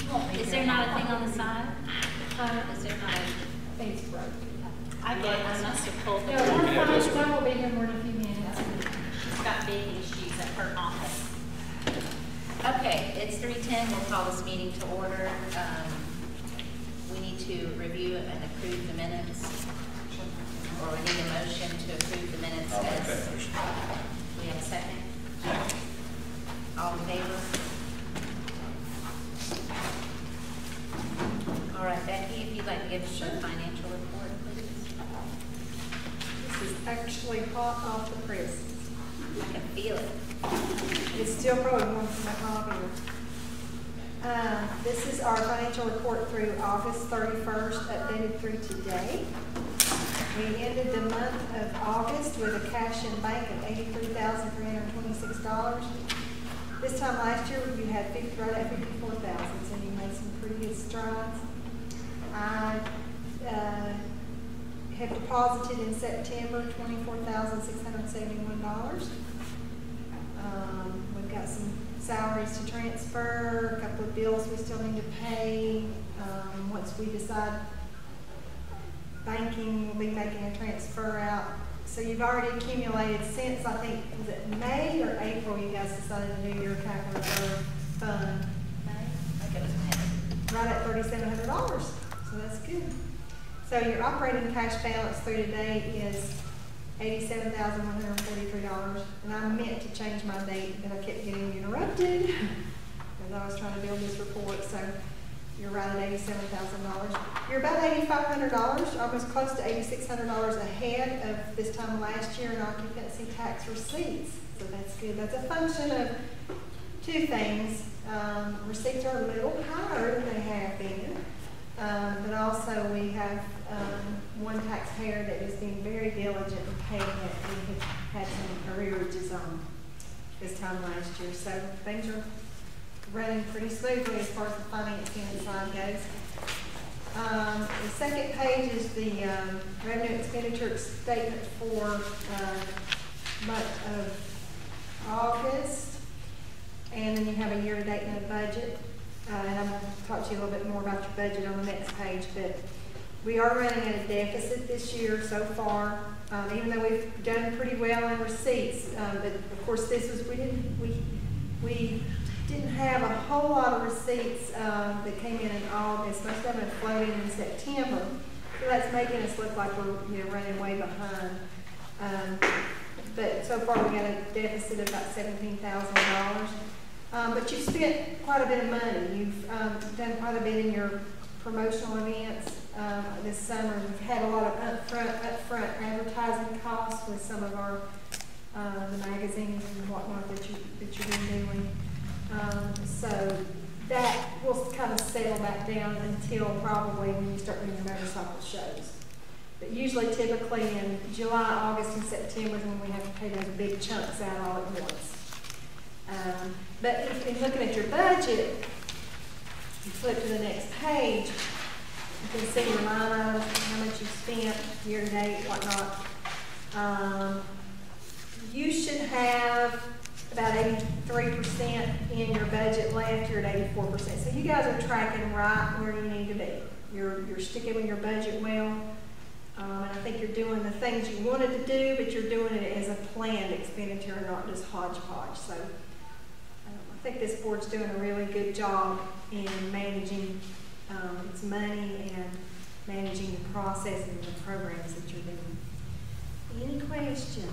Is there not a thing on the side? Is there not a? It's broken. I must have pulled No, the. we're fine. Some will be here more in a few minutes. She's got big issues at her office. Okay, it's 3:10. We'll call this meeting to order. We need to review and approve the minutes. Or we need a motion to approve the minutes I'll make as. that motion. We have a second? All in favor? All right, Becky, if you'd like to give us your financial report, please. This is actually hot off the press. I can feel it. It's still probably warm from my coffee. This is our financial report through August 31st, updated through today. We ended the month of August with a cash in bank of $83,326. This time last year, you had right at $54,000, so you made some pretty good strides. I have deposited in September $24,671. We've got some salaries to transfer, a couple of bills we still need to pay. Once we decide banking will be making a transfer out. So you've already accumulated since, I think, was it May or April you guys decided to do your capital reserve fund? May? I think it was May. Right at $3,700, so that's good. So your operating cash balance through today is $87,143, and I meant to change my date, but I kept getting interrupted as I was trying to build this report. So you're right at $87,000. You're about $8,500, almost close to $8,600 ahead of this time last year in occupancy tax receipts. So that's good. That's a function of two things. Receipts are a little higher than they have been, but also we have one taxpayer that is being very diligent in paying that we had some arrearages on this time last year. So things are running pretty smoothly as far as the financing side goes. The second page is the revenue expenditure statement for month of August, and then you have a year-to-date and a budget. And I'm going to talk to you a little bit more about your budget on the next page, but we are running at a deficit this year so far, even though we've done pretty well in receipts. But of course, this was we didn't have a whole lot of receipts that came in August. Most of them floated in September, so that's making us look like we're running way behind. But so far, we got a deficit of about $17,000. But you've spent quite a bit of money. You've done quite a bit in your promotional events this summer. We've had a lot of upfront advertising costs with some of our the magazines and whatnot that you've been doing. So that will kind of settle back down until probably when you start doing your motorcycle shows. But usually, typically in July, August, and September is when we have to pay those big chunks out all at once. But if you're looking at your budget, you flip to the next page, you can see your line items, how much you've spent year to date, whatnot. You should have about 83% in your budget left. You're at 84%. So you guys are tracking right where you need to be. You're sticking with your budget well. And I think you're doing the things you wanted to do, but you're doing it as a planned expenditure, not just hodgepodge. So I think this board's doing a really good job in managing its money and managing the process and the programs that you're doing. Any questions? Is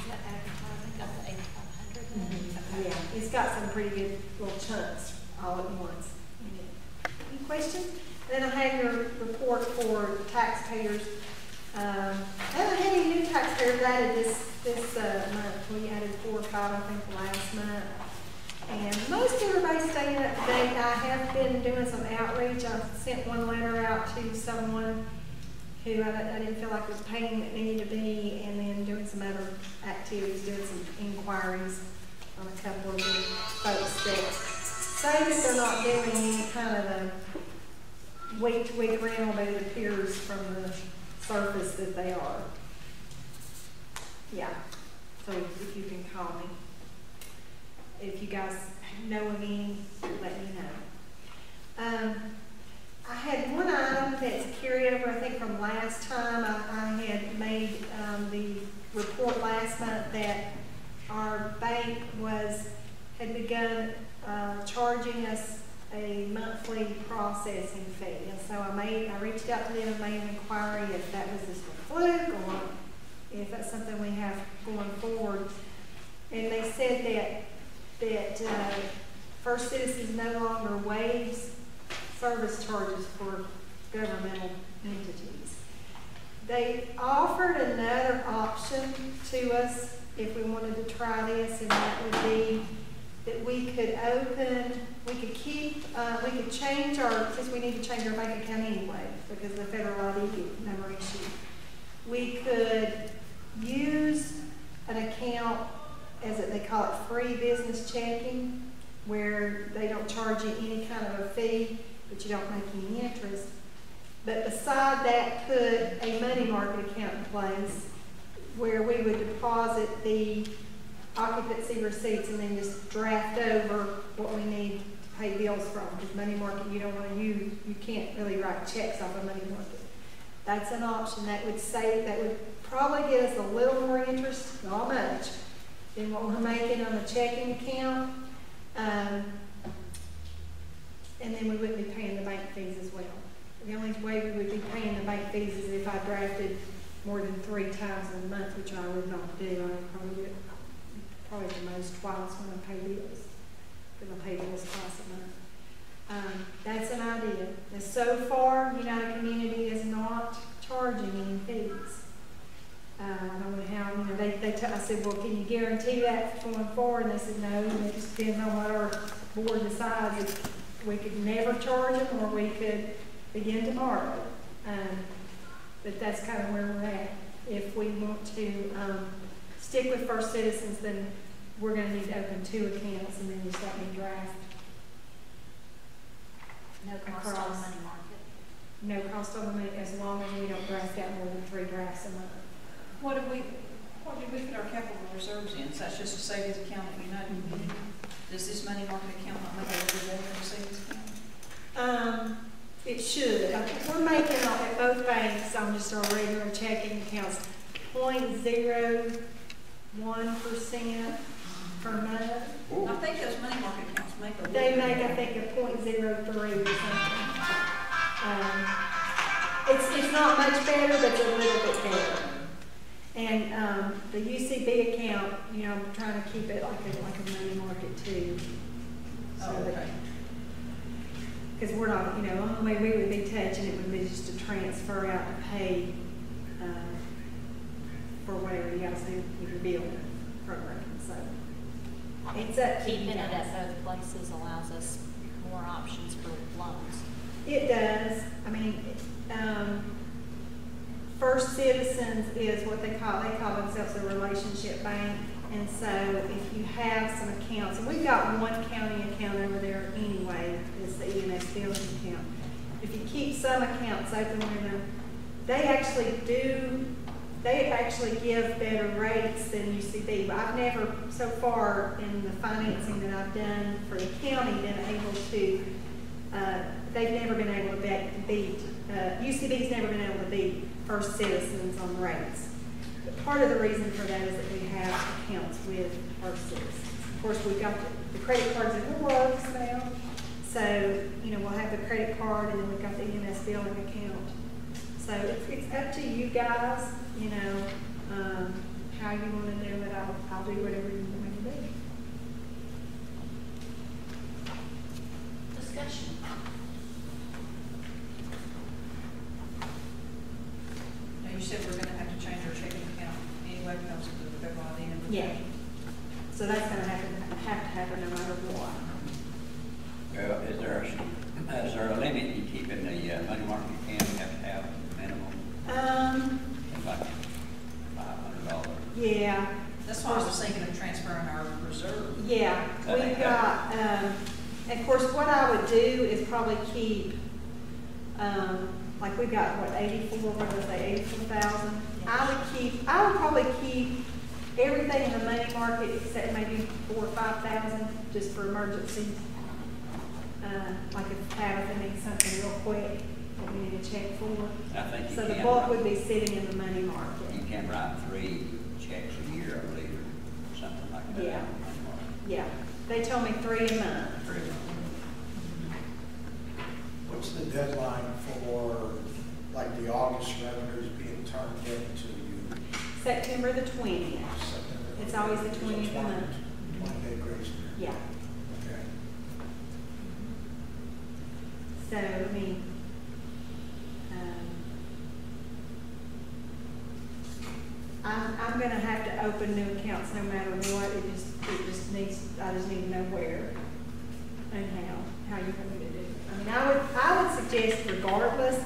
that advertising got the 8,500? Mm-hmm. Yeah, it's got some pretty good little chunks all at once. Any questions? Then I have your report for taxpayers. I haven't had any new taxpayers added this month. We added 4 or 5, I think, last month. And most everybody's staying up to date. I have been doing some outreach. I sent one letter out to someone who I didn't feel like was paying that needed to be, and then doing some other activities, doing some inquiries on a couple of the folks that say that they're not doing any kind of a week-to-week rental, but it appears from the surface that they are. Yeah, so if you can call me. If you guys know of any, let me know. begun charging us a monthly processing fee. And so I reached out to them and made an inquiry if that was just a fluke or if that's something we have going forward. And they said that First Citizens no longer waives service charges for governmental entities. They offered another option to us if we wanted to try this, and that would be that we could change our, since we need to change our bank account anyway, because of the federal ID number issue, we could use an account, they call it free business checking, where they don't charge you any kind of a fee, but you don't make any interest. But beside that, put a money market account in place where we would deposit the occupancy receipts and then just draft over what we need to pay bills from. Because money market, you don't want to use, you can't really write checks off a money market. That's an option that would probably get us a little more interest, not much, than what we're making on the checking account. And then we wouldn't be paying the bank fees as well. The only way we would be paying the bank fees is if I drafted more than 3 times a month, which I would not do. I would probably do it probably the most twice when I pay bills, because I pay bills twice a month. That's an idea. And so far, United Community is not charging any fees. I don't know how, I said, well, can you guarantee that going forward? And they said, no, it just depends on what our board decides. If we could never charge them, or we could begin tomorrow. But that's kind of where we're at. If we want to stick with First Citizens, then we're going to need to open 2 accounts and then just let me draft. No cost on the money market. No cost on the money, as long as we don't draft out more than 3 drafts a month. What did we put our capital reserves in? So that's just a savings account at United Community. Does this money market account not make a regular savings account? It should. We're making at both banks on just our regular checking accounts 0.01% per month. I think those money market accounts make a They make, I think, a 0.03 or something. It's not much better, but it's a little bit better. And the UCB account, I'm trying to keep it like a money market too. So okay. Because we're not, the only way we would be touching it would be just to transfer out to pay for whatever you guys do with your billing program. So it's up to Keeping you it guys. at both places allows us more options for loans. It does. I mean, First Citizens is what they call themselves a relationship bank. And so if you have some accounts, and we've got one county account over there anyway, it's the EMS billing account. If you keep some accounts open with them, they actually give better rates than UCB. But I've never, so far in the financing that I've done for the county, been able to, they've never been able to beat, UCB's never been able to beat First Citizens on rates. But part of the reason for that is that we have accounts with First Citizens. Of course, we've got the credit cards in the works now. So, we'll have the credit card, and then we've got the EMS billing account. So it's up to you guys, how you want to do it. I'll do whatever you want me to do. Discussion. Now, you said we're going to have to change our checking account anyway because of the federal ID number. Yeah. So that's going to have to happen no matter what. Well, is there a limit you keep in the money market account? You have to have minimum? It's like $500. Yeah. That's why I was thinking of transferring our reserve. Yeah, we've got, and of course, what I would do is probably keep, like we've got, 84,000. I would probably keep everything in the money market except maybe 4,000 or 5,000 just for emergencies. Like if Tabitha needs something real quick that we need to check for. I think you So the can bulk write- would be sitting in the money market. You can write 3 checks a year, I believe, or something like that. Yeah. on the money market. Yeah. They told me 3 a month. What's the deadline for, like, the August revenues being turned into you? September the 20th. September? It's always the 20th of the month. 20-day grace period? Yeah. Okay. So, I mean, I'm gonna have to open new accounts no matter what. It just needs, I just need to know where and how you want me to do it. I mean, I would suggest regardless,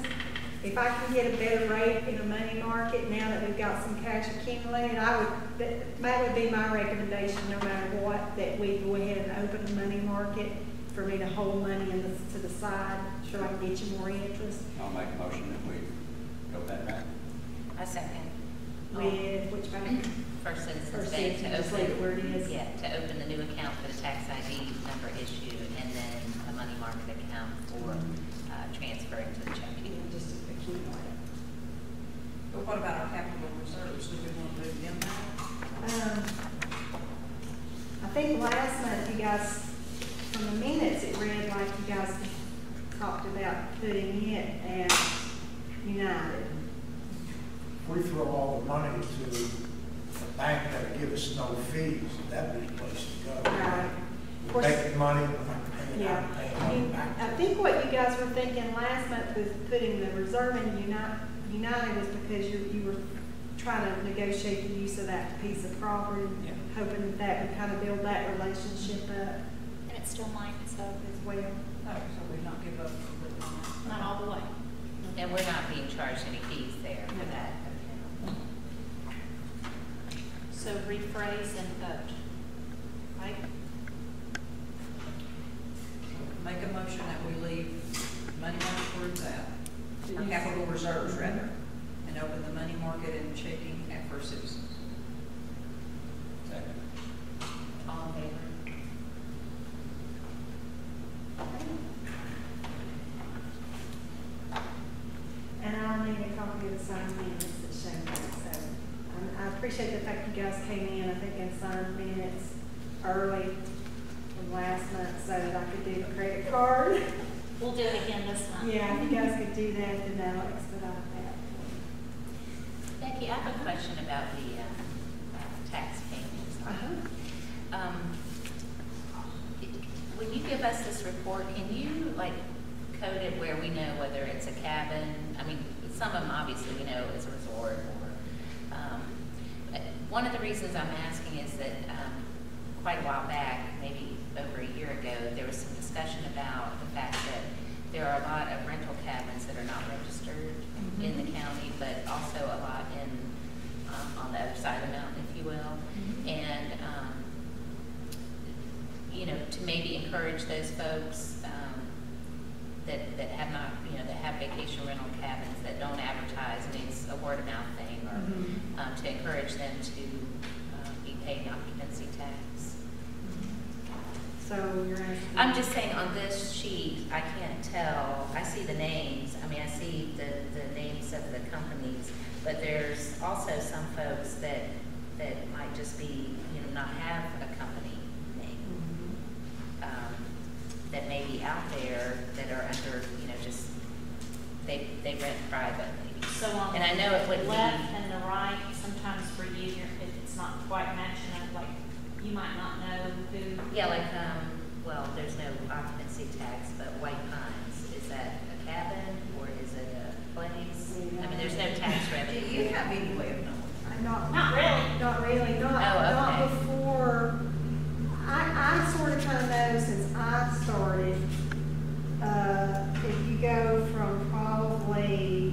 if I can get a better rate in a money market now that we've got some cash accumulated, that would be my recommendation no matter what, that we go ahead and open a money market for me to hold money to the side so I can get you more interest. I'll make a motion that we go that route. A second. With which bank? First Citizens First Bank Citizens, to just leave it open. where it is. Yeah, to open the new account for the tax ID number issue, and then a money market account for transferring to the checking. Just accumulate. But what about our capital reserves? Do we want to move them now? I think last month you guys, from the minutes, it read like you guys talked about putting it at United. If we throw all the money to the bank that'll give us no fees, that'd be the place to go. Right. We're making money, we're not paying Yeah. out, paying money back. I think what you guys were thinking last month was putting the reserve in United was because you were trying to negotiate the use of that piece of property, Yeah. hoping that would kind of build that relationship up And it's still mine, so as well. No, so we not give up completely on that. not all the way. And we're not being charged any fees there for that account. So rephrase and vote, right? Make a motion that we leave money market where it's at, or capital reserves rather, and open the money market and checking at First Citizens. Second. All in favor? And I'll need a copy of the signed minutes that show that. So I appreciate the fact you guys came in, I think, and signed minutes early from last month so that I could do the credit card. We'll do it again this month. Yeah, if you guys could do that, then that'll expedite that. Becky, I have a question about the tax payments. When you give us this report, can you like code it where we know whether it's a cabin? I mean, some of them obviously we know is a resort or, one of the reasons I'm asking is that quite a while back, maybe over a year ago, there was some discussion about the fact that there are a lot of rental cabins that are not registered in the county, but also a lot in on the other side of the mountain, if you will. And you know, to maybe encourage those folks that have not, you know, that have vacation rental cabins that don't advertise, and it's a word of mouth thing, or to encourage them to be paying occupancy tax. So you're asking? I'm just saying on this sheet, I can't tell. I see the names. I mean, I see the names of the companies, but there's also some folks that might just be, you know, not have a company name. That may be out there that are under, you know, just, they rent privately. So on And I know it the wouldn't left be, and the right, sometimes for you, if it's not quite matching up, like, you might not know who. yeah, like, well, there's no occupancy tax, but White Pines, is that a cabin or is it a place? I mean, there's no tax Do revenue. you have any way of knowing? Not really. Not really, Oh, not okay. before. I sort of kind of know since I started, if you go from probably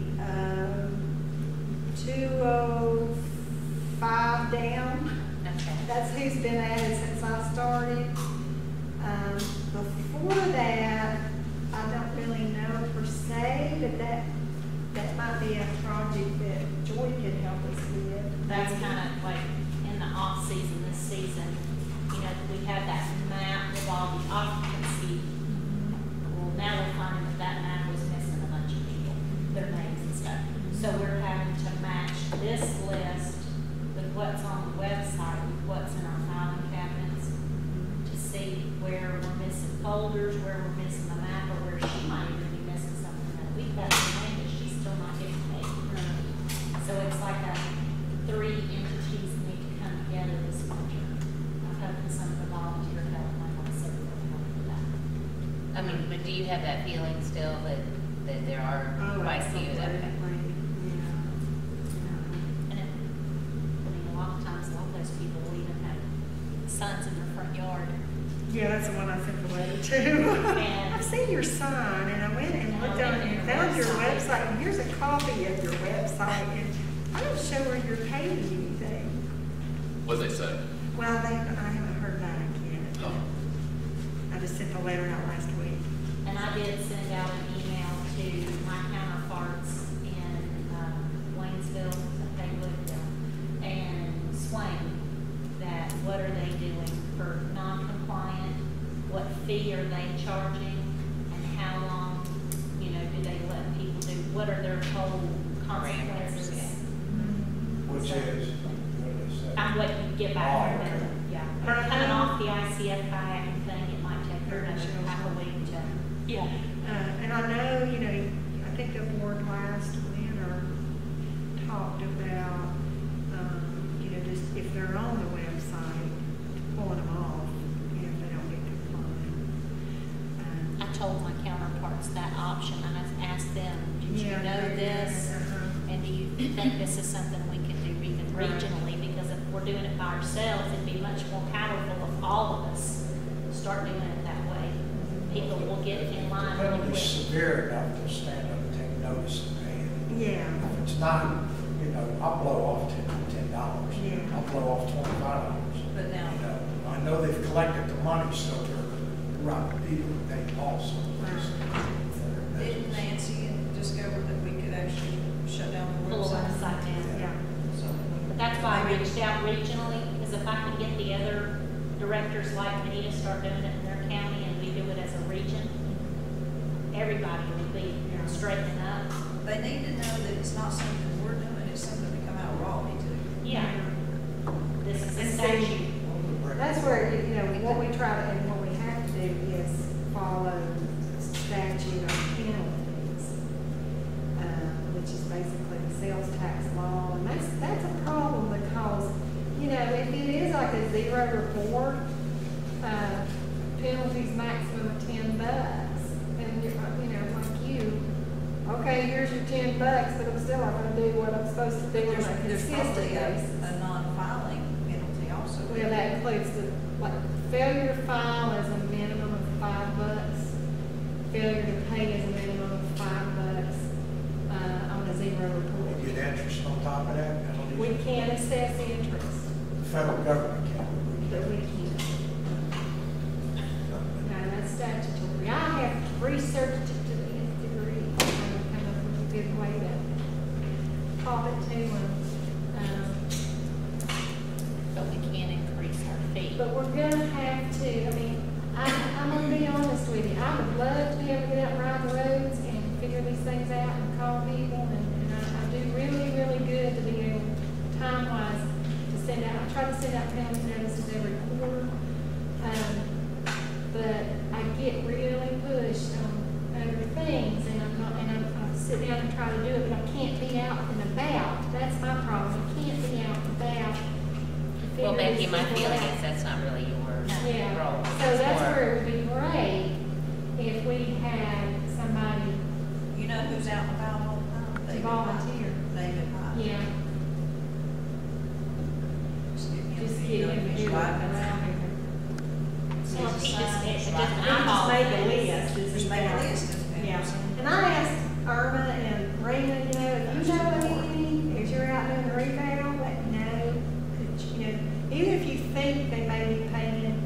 205 down, Okay. that's who's been added since I started. Before that, do you have that feeling still that there are quite a few that? And a lot of times, a lot of those people will even have signs in their front yard. Yeah, that's the one I sent the letter to. And I've seen your sign, and I went and looked on it and found your website, and here's a copy of your website, and I don't show where you're paying anything. What'd they say? Well, I haven't heard back yet. Oh. I just sent the letter out last week. And I did send out an email to my counterparts in Waynesville, Haywood, and Swain, that what are they doing for non-compliant? What fee are they charging? And how long, do they let people do? What are their total consequences? Which is, what do they say? I'm waiting to get back from Oh, okay. them. Yeah. Coming off the ICF kayaking thing, it might take her another half a week to. Yeah. And I know, I think the board last winter talked about, just if they're on the website, pulling them off, if they don't get compliant. I told my counterparts that option. I asked them, did you know this? And do you think this is something we can do even regionally? Because if we're doing it by ourselves, it'd be much more powerful if all of us start doing it that way. People will get in line The really penalty's quick. severe enough to stand up and take notice and pay it. Yeah. If it's not, I'll blow off $10. Yeah. I'll blow off $25. But now, I know they've collected the money, so they're right, they also. didn't Nancy discover that we could actually shut down the Pull the website? website down. Yeah. So, That's why I reached out regionally, because if I can get the other directors like me to start doing it in their county and we do it as a region, everybody will be straightening up. they need to know that it's not something we're doing, it's something to come out of Raleigh to. Yeah. This is a And see, statute. That's where, what we try to, and what we have to do is follow statute or penalties, which is basically the sales tax law, and that's a problem because, if it is like a zero report, penalties maximum of $10, and like you, okay, here's your $10, but I'm still not gonna do what I'm supposed to do on a There's consistent probably basis. a non-filing penalty also. Well, that includes failure to file is a minimum of $5. Failure to pay is a minimum of $5 on a zero They report. get interest on top of that penalty. We can't assess interest, The federal government can. but we can't. Now, that's statutory. I have researched it to the nth degree. I'm gonna come up with a good way to call it to them. But we can't increase our fee. But we're gonna have to, I'm gonna be honest with you, I would love to be able to get out and ride the roads and figure these things out and call people, and I do really, really good to be able, time-wise, to send out, I try to send out penalty notices every quarter, but I get really pushed on other things, and I sit down and try to do it, but I can't be out and about, that's my problem, I can't be out and about. Well, figure Becky, these my people feeling out. is that's not really your Yeah, role. so that's Or- where it would be great if we had somebody You know who's out and about all the time? to David volunteer. Hyde. David Hyde. Yeah, Just get him. just get him to do it around here. So if he just makes a He different just eyeball. make a list. Just make a list of Yeah, members. and I asked Irma and Rena, if you know of any, if you're out doing the revale, let me know. Even if you think they may be paying,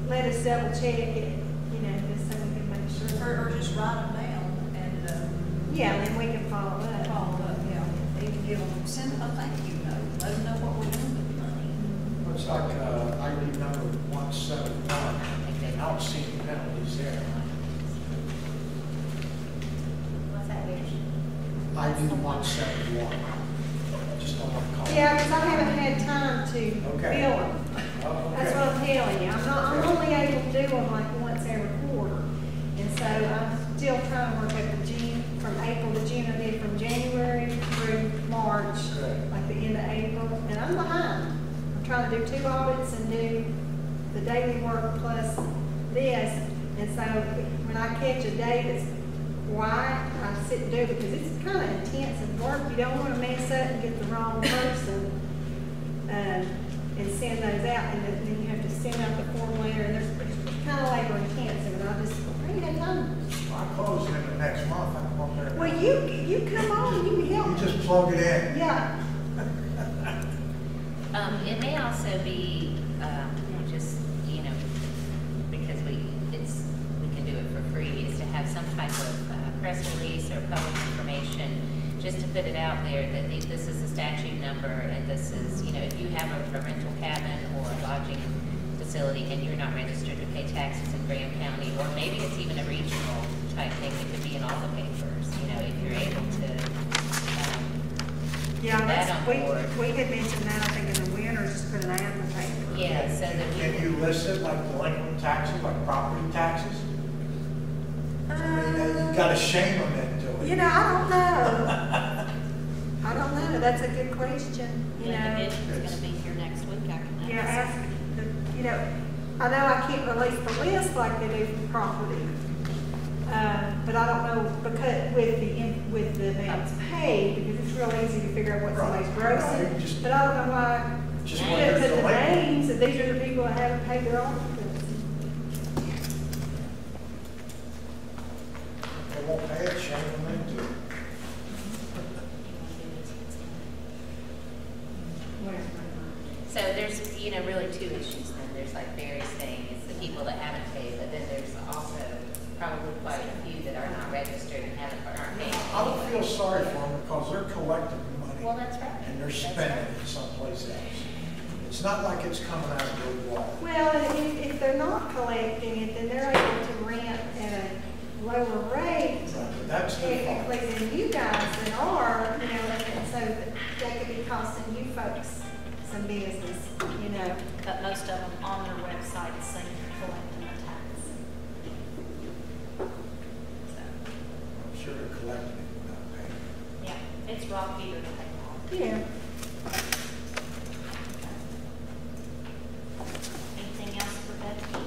let us double check it, just so we can make sure. Or just write them down and, Yeah, and then we can follow up. follow up, yeah. Even give them, send them a thank you note, let them know what we're doing with the money. Looks like, ID number 171, I don't see any penalties there. What's that, Becky? ID 171, just don't want to call. Yeah, because I haven't had time to Okay. bill them. Oh, That's what okay. I'm telling you. I'm only able to do them like once every quarter. And so I'm still trying to work out from April to June. I did from January through March, Good. like the end of April, and I'm behind. I'm trying to do 2 audits and do the daily work plus these so when I catch a day that's quiet, I sit and do it because it's kind of intensive work. You don't want to mess up and get the wrong person and send those out, and then you have to send out the form letter, and it's kind of labor intensive, and I just, I ain't got time. I close in the next month, I come up there. Well, you come on, you can help. You just plug it in. Yeah. It may also be, just, because we can do it for free, is to have some type of press release or public information, just to put it out there that this is the statute number, and this is, if you have a rental cabin or a lodging facility and you're not registered to pay taxes in Graham County, or maybe it's even a regional type thing, it could be in all the papers, if you're able to, Yeah, put that on board. we had mentioned that, I think, in the winter, just put an ad in the paper. Yeah, so that we Can you list it like delinquent taxes, like property taxes? I mean, you gotta shame them into it. I don't know. I don't know, that's a good question, The division's gonna be here next week, I can Yeah, ask. ask, I know I can't release the list like they do for property. But I don't know, because with the amounts paid, because it's real easy to figure out what somebody's grossing. Right. But I don't know why, Just you when put they're the delinquent. names, that these are the people that haven't paid their own. They won't pay it, shame them into it. So there's, really two issues then. There's like Barry's saying, it's the people that haven't paid, but then there's also probably quite a few that are not registered and aren't paying. I don't feel sorry for them because they're collecting money. Well, that's right. And they're That's spending right. it someplace else. It's not like it's coming out of their wallet. Well, if they're not collecting it, then they're able to rent at a lower rate. Right, but that's their Technically fault. than you guys that are, and so that could be costing you folks some business, But most of them on their website say they're collecting a tax. I'm sure they're collecting it without paying. Yeah, it's rock either to pay off. Yeah. Anything else for Becky?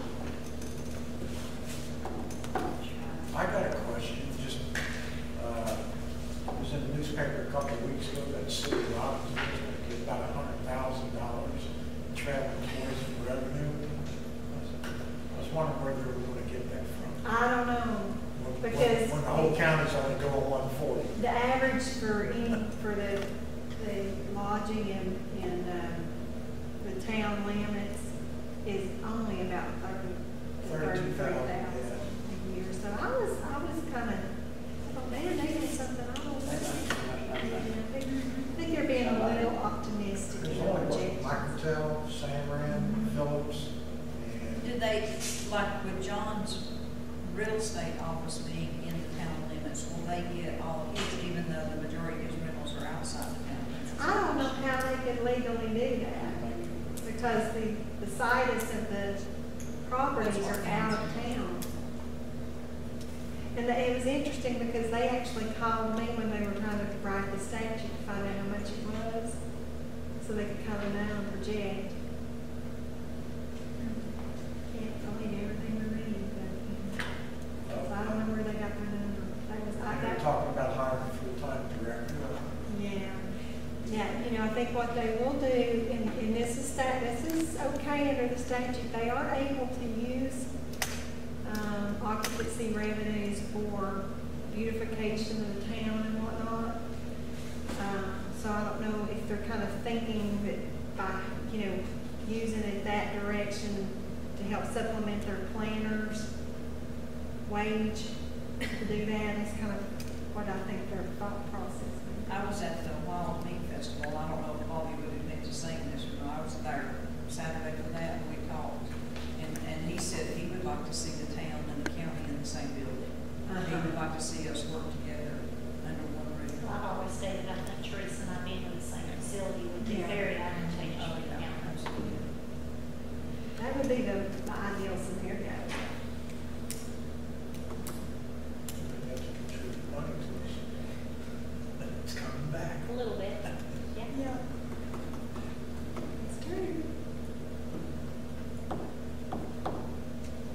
I got a question, just, it was in the newspaper a couple of weeks ago that City of Robbins was going to get about $100,000 traveling tourism revenue. I was wondering where they were going to get that from. I don't know, When because the whole county's only going 140. the average for the lodging in the town limits is only about 33,000 a year. So I was kind of, man, they did something I don't know. I think they're being a little optimistic. There's only what, Microtel, Samran, Phillips, and Did they, like with John's real estate office being in the town limits, will they get all of his, even though the majority of his rentals are outside the town limits? I don't know how they could legally do that, because the situs of the properties are out of town. And it was interesting because they actually called me when they were trying to write the statute to find out how much it was, so they could kind of know and project. Can't believe everything we read, but, so I don't know where they got their number. they're talking about hiring a full-time director. Yeah, I think what they will do, and this is okay under the statute, they are able to use occupancy revenues for beautification of the town and whatnot. So I don't know if they're kind of thinking that by, using it that direction to help supplement their planners' wage to do that is kind of what I think their thought process is. I was at the Wild Meat Festival. I don't know if Bobby would admit to saying this or not. I was there Saturday for that, and we talked. And he said he would like to see the town and the county in the same building. He would like to see us work together under one roof. Well, I've always stated I think Teresa and I being in the same facility would be Yeah. very advantageous Oh, for the yeah, county. absolutely. That would be the ideal scenario. They have to contribute money to us. It's coming back. A little bit, yeah. Yeah. It's true.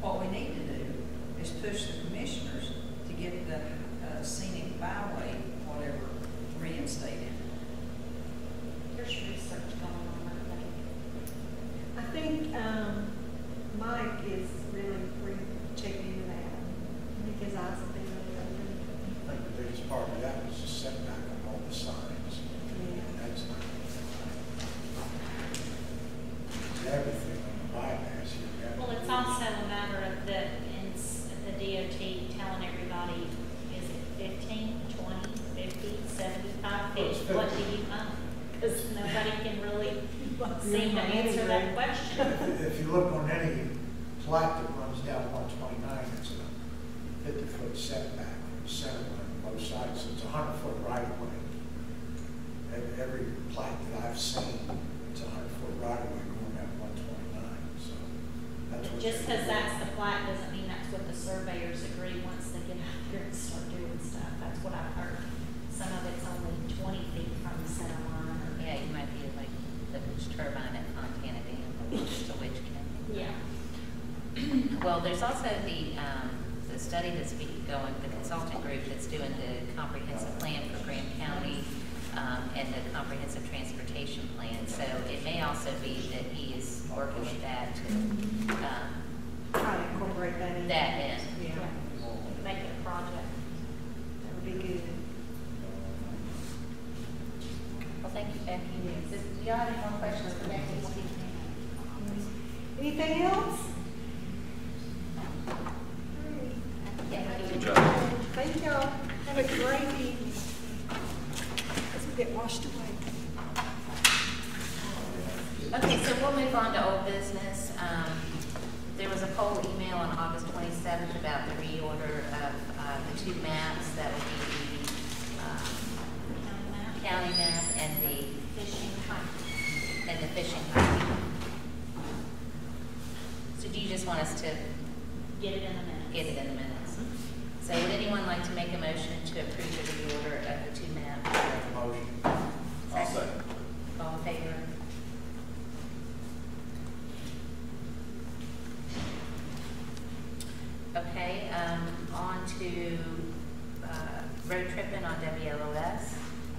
What we need to do is push the commissioners to get the scenic byway, whatever, reinstated. There's research going on, I think. I think, Mike is really checking into that. I think his eyes have been really open. I think the biggest part of that was the setback on all the signs. Yeah. That's not, everything on the bypass here. Well, it's also a matter of the DOT telling everybody, is it 15, 20, 50, 75 Well, it's feet? What 50. do you own? Because nobody can really seem to answer that question. If you look on any plat that runs down 129, it's a 50-foot setback from the center line on both sides, so it's a 100-foot right-of-way. Every plat that I've seen, it's a 100-foot right-of-way going down 129, so that's what. Just because that's the plat doesn't mean that's what the surveyors agree once they get out there and start doing stuff. That's what I've heard. Some of it's only 20 feet from the center line. Yeah, you might be like the which turbine at Fontana Dam, or just a witch county. Yeah. Well, there's also the study that's going, the consultant group that's doing the comprehensive plan for Graham County, and the comprehensive transportation plan. So it may also be that he is working with that to, Try to incorporate that in. that in. Yeah, Make it a project. that would be good. Well, thank you, Becky. Yes. Do y'all have any more questions for Becky? Anything else? Good job. Thank y'all. Have a great evening. As we get washed away. Okay, so we'll move on to old business. There was a poll email on August 27th about the reorder of the two maps. That would be the county map and the Fishing pipe. fishing pipe. So do you just want us to Get it in the minutes. get it in the minutes? So would anyone like to make a motion to approve the reorder of the two maps? Motion. I'll second. All in favor? Okay, on to road tripping on WLOS.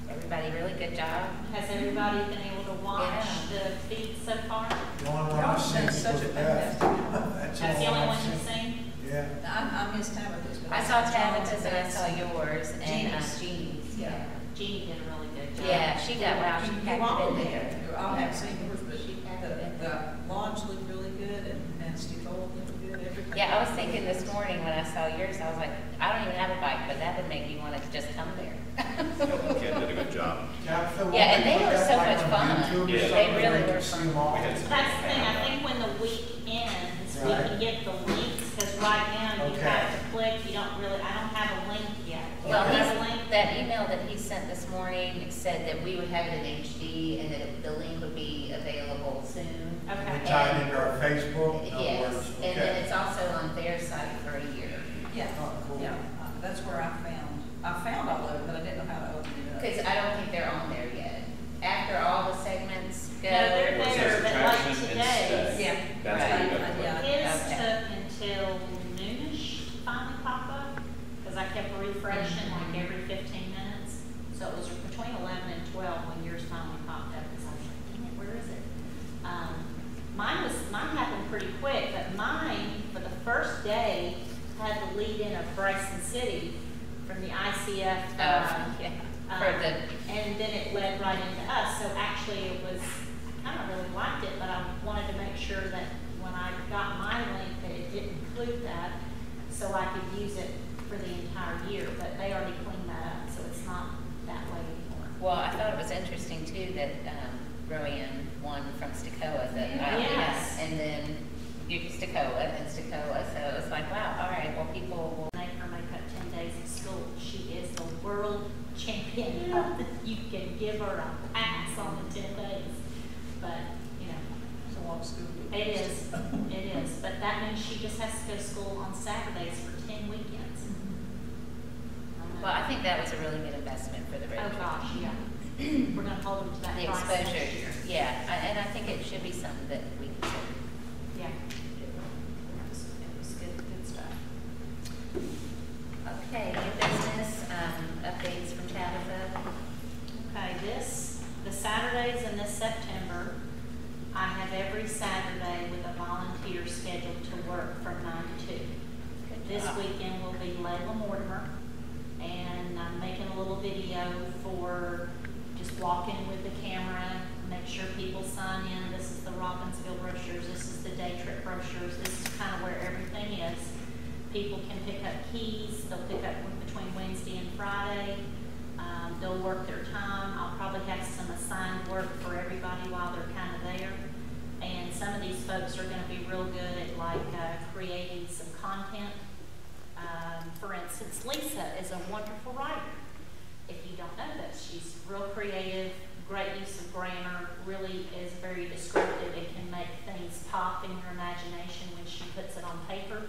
Everybody, really good job. Has everybody been able to watch Yeah. the feed so far? The only one I've seen That's was such a Beth. fantastic. That's the only I've one seen. you've seen? Yeah. I missed Tabitha's, but I saw Tabitha's and I saw yours and Jeannie's. Jeannie's, Yeah. Jeannie did a really good job. Yeah, she got, wow, she You packed all it in did. there. I'll have seen yours, but She packed it in the there. lodge looked really good and Steve-O looked good, everything. Yeah, I was thinking this morning when I saw yours, I was like, I don't even have a bike, but that would make me want to just come there. Ken did a good job. Tabitha, Yeah, and they won't were put so that, much like, fun. on YouTube or Yeah. something They where really you were can see fun. them all? We had some- That's the thing, I think when the week ends, we Right. can get the links, because right now you Okay. have to click, you don't really, I don't have a link yet. Well, Do you he's, have a link? that email that he sent this morning said that we would have it in HD and that the link would be available soon. We Okay. tie it into our Facebook, in other Yes, words, and then okay. it's also on their site for a year. Yeah, Oh, cool. yeah, that's where I found all of it, but I didn't know how to open it up. Because I don't think they're on there yet. After all the segments go. No, they're It says there, but like attraction and today's, stay. Yeah. That's where you gotta Right, click. yeah. his Okay. took until noonish to finally pop up, because I kept refreshing like every 15 minutes. So it was between 11 and 12 when yours finally popped up, because I was like, dang it, where is it? Mine happened pretty quick, but mine, for the first day, had the lead in of Bryson City from the ICF. Yeah, for the, And then it led right into us, so actually it was, I kind of really liked it, but I wanted to make sure that when I got my link, that it didn't include that, so I could use it for the entire year, but they already cleaned that up, so it's not that way anymore. well, I thought it was interesting too that Rowan won from Stokoa, that Yes. and then Stokoa and Stokoa, so it was like, wow, all right, well, people will. Make her make up 10 days of school. She is the world champion. You can give her a pass on the 10 days, but, you know. It's a lot of school. It is, but that means she just has to go to school on Saturdays for 10 weekends. Well, I think that was a really good investment for the road Oh, trip. gosh, yeah. We're gonna hold them to that The price exposure, next year. yeah, and I think it should be something that we consider. Yeah. It was good stuff. every Saturday with a volunteer scheduled to work from 9 to 2. This weekend will be Layla Mortimer, and I'm making a little video for just walking with the camera, make sure people sign in. This is the Robbinsville brochures, this is the day trip brochures, this is kind of where everything is. People can pick up keys, they'll pick up between Wednesday and Friday. They'll work their time. I'll probably have some assigned work for everybody while they're kind of there. And some of these folks are going to be real good at creating some content. For instance, Lisa is a wonderful writer. If you don't know this, she's real creative, great use of grammar, really is very descriptive and can make things pop in your imagination when she puts it on paper.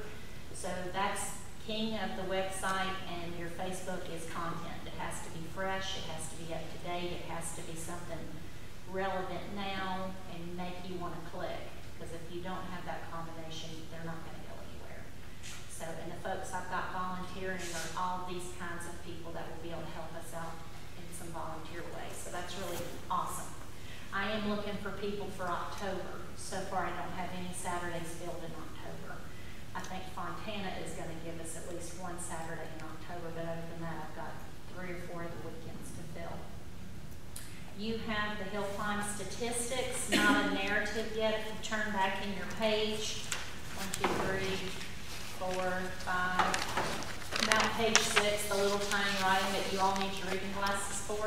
So that's king of the website, and your Facebook is content. It has to be fresh, it has to be up to date, it has to be something relevant now and make you want to click. Because if you don't have that combination, they're not going to go anywhere. So, and the folks I've got volunteering are all these kinds of people that will be able to help us out in some volunteer ways. So that's really awesome. I am looking for people for October. So far, I don't have any Saturdays filled in October. I think Fontana is going to give us at least one Saturday in October, but other than that, I've got 3 or 4 of the weekends to fill. You have the hill climb statistics, not a narrative yet. If you turn back in your page, 1, 2, 3, 4, 5, about page 6, the little tiny writing that you all need your reading glasses for.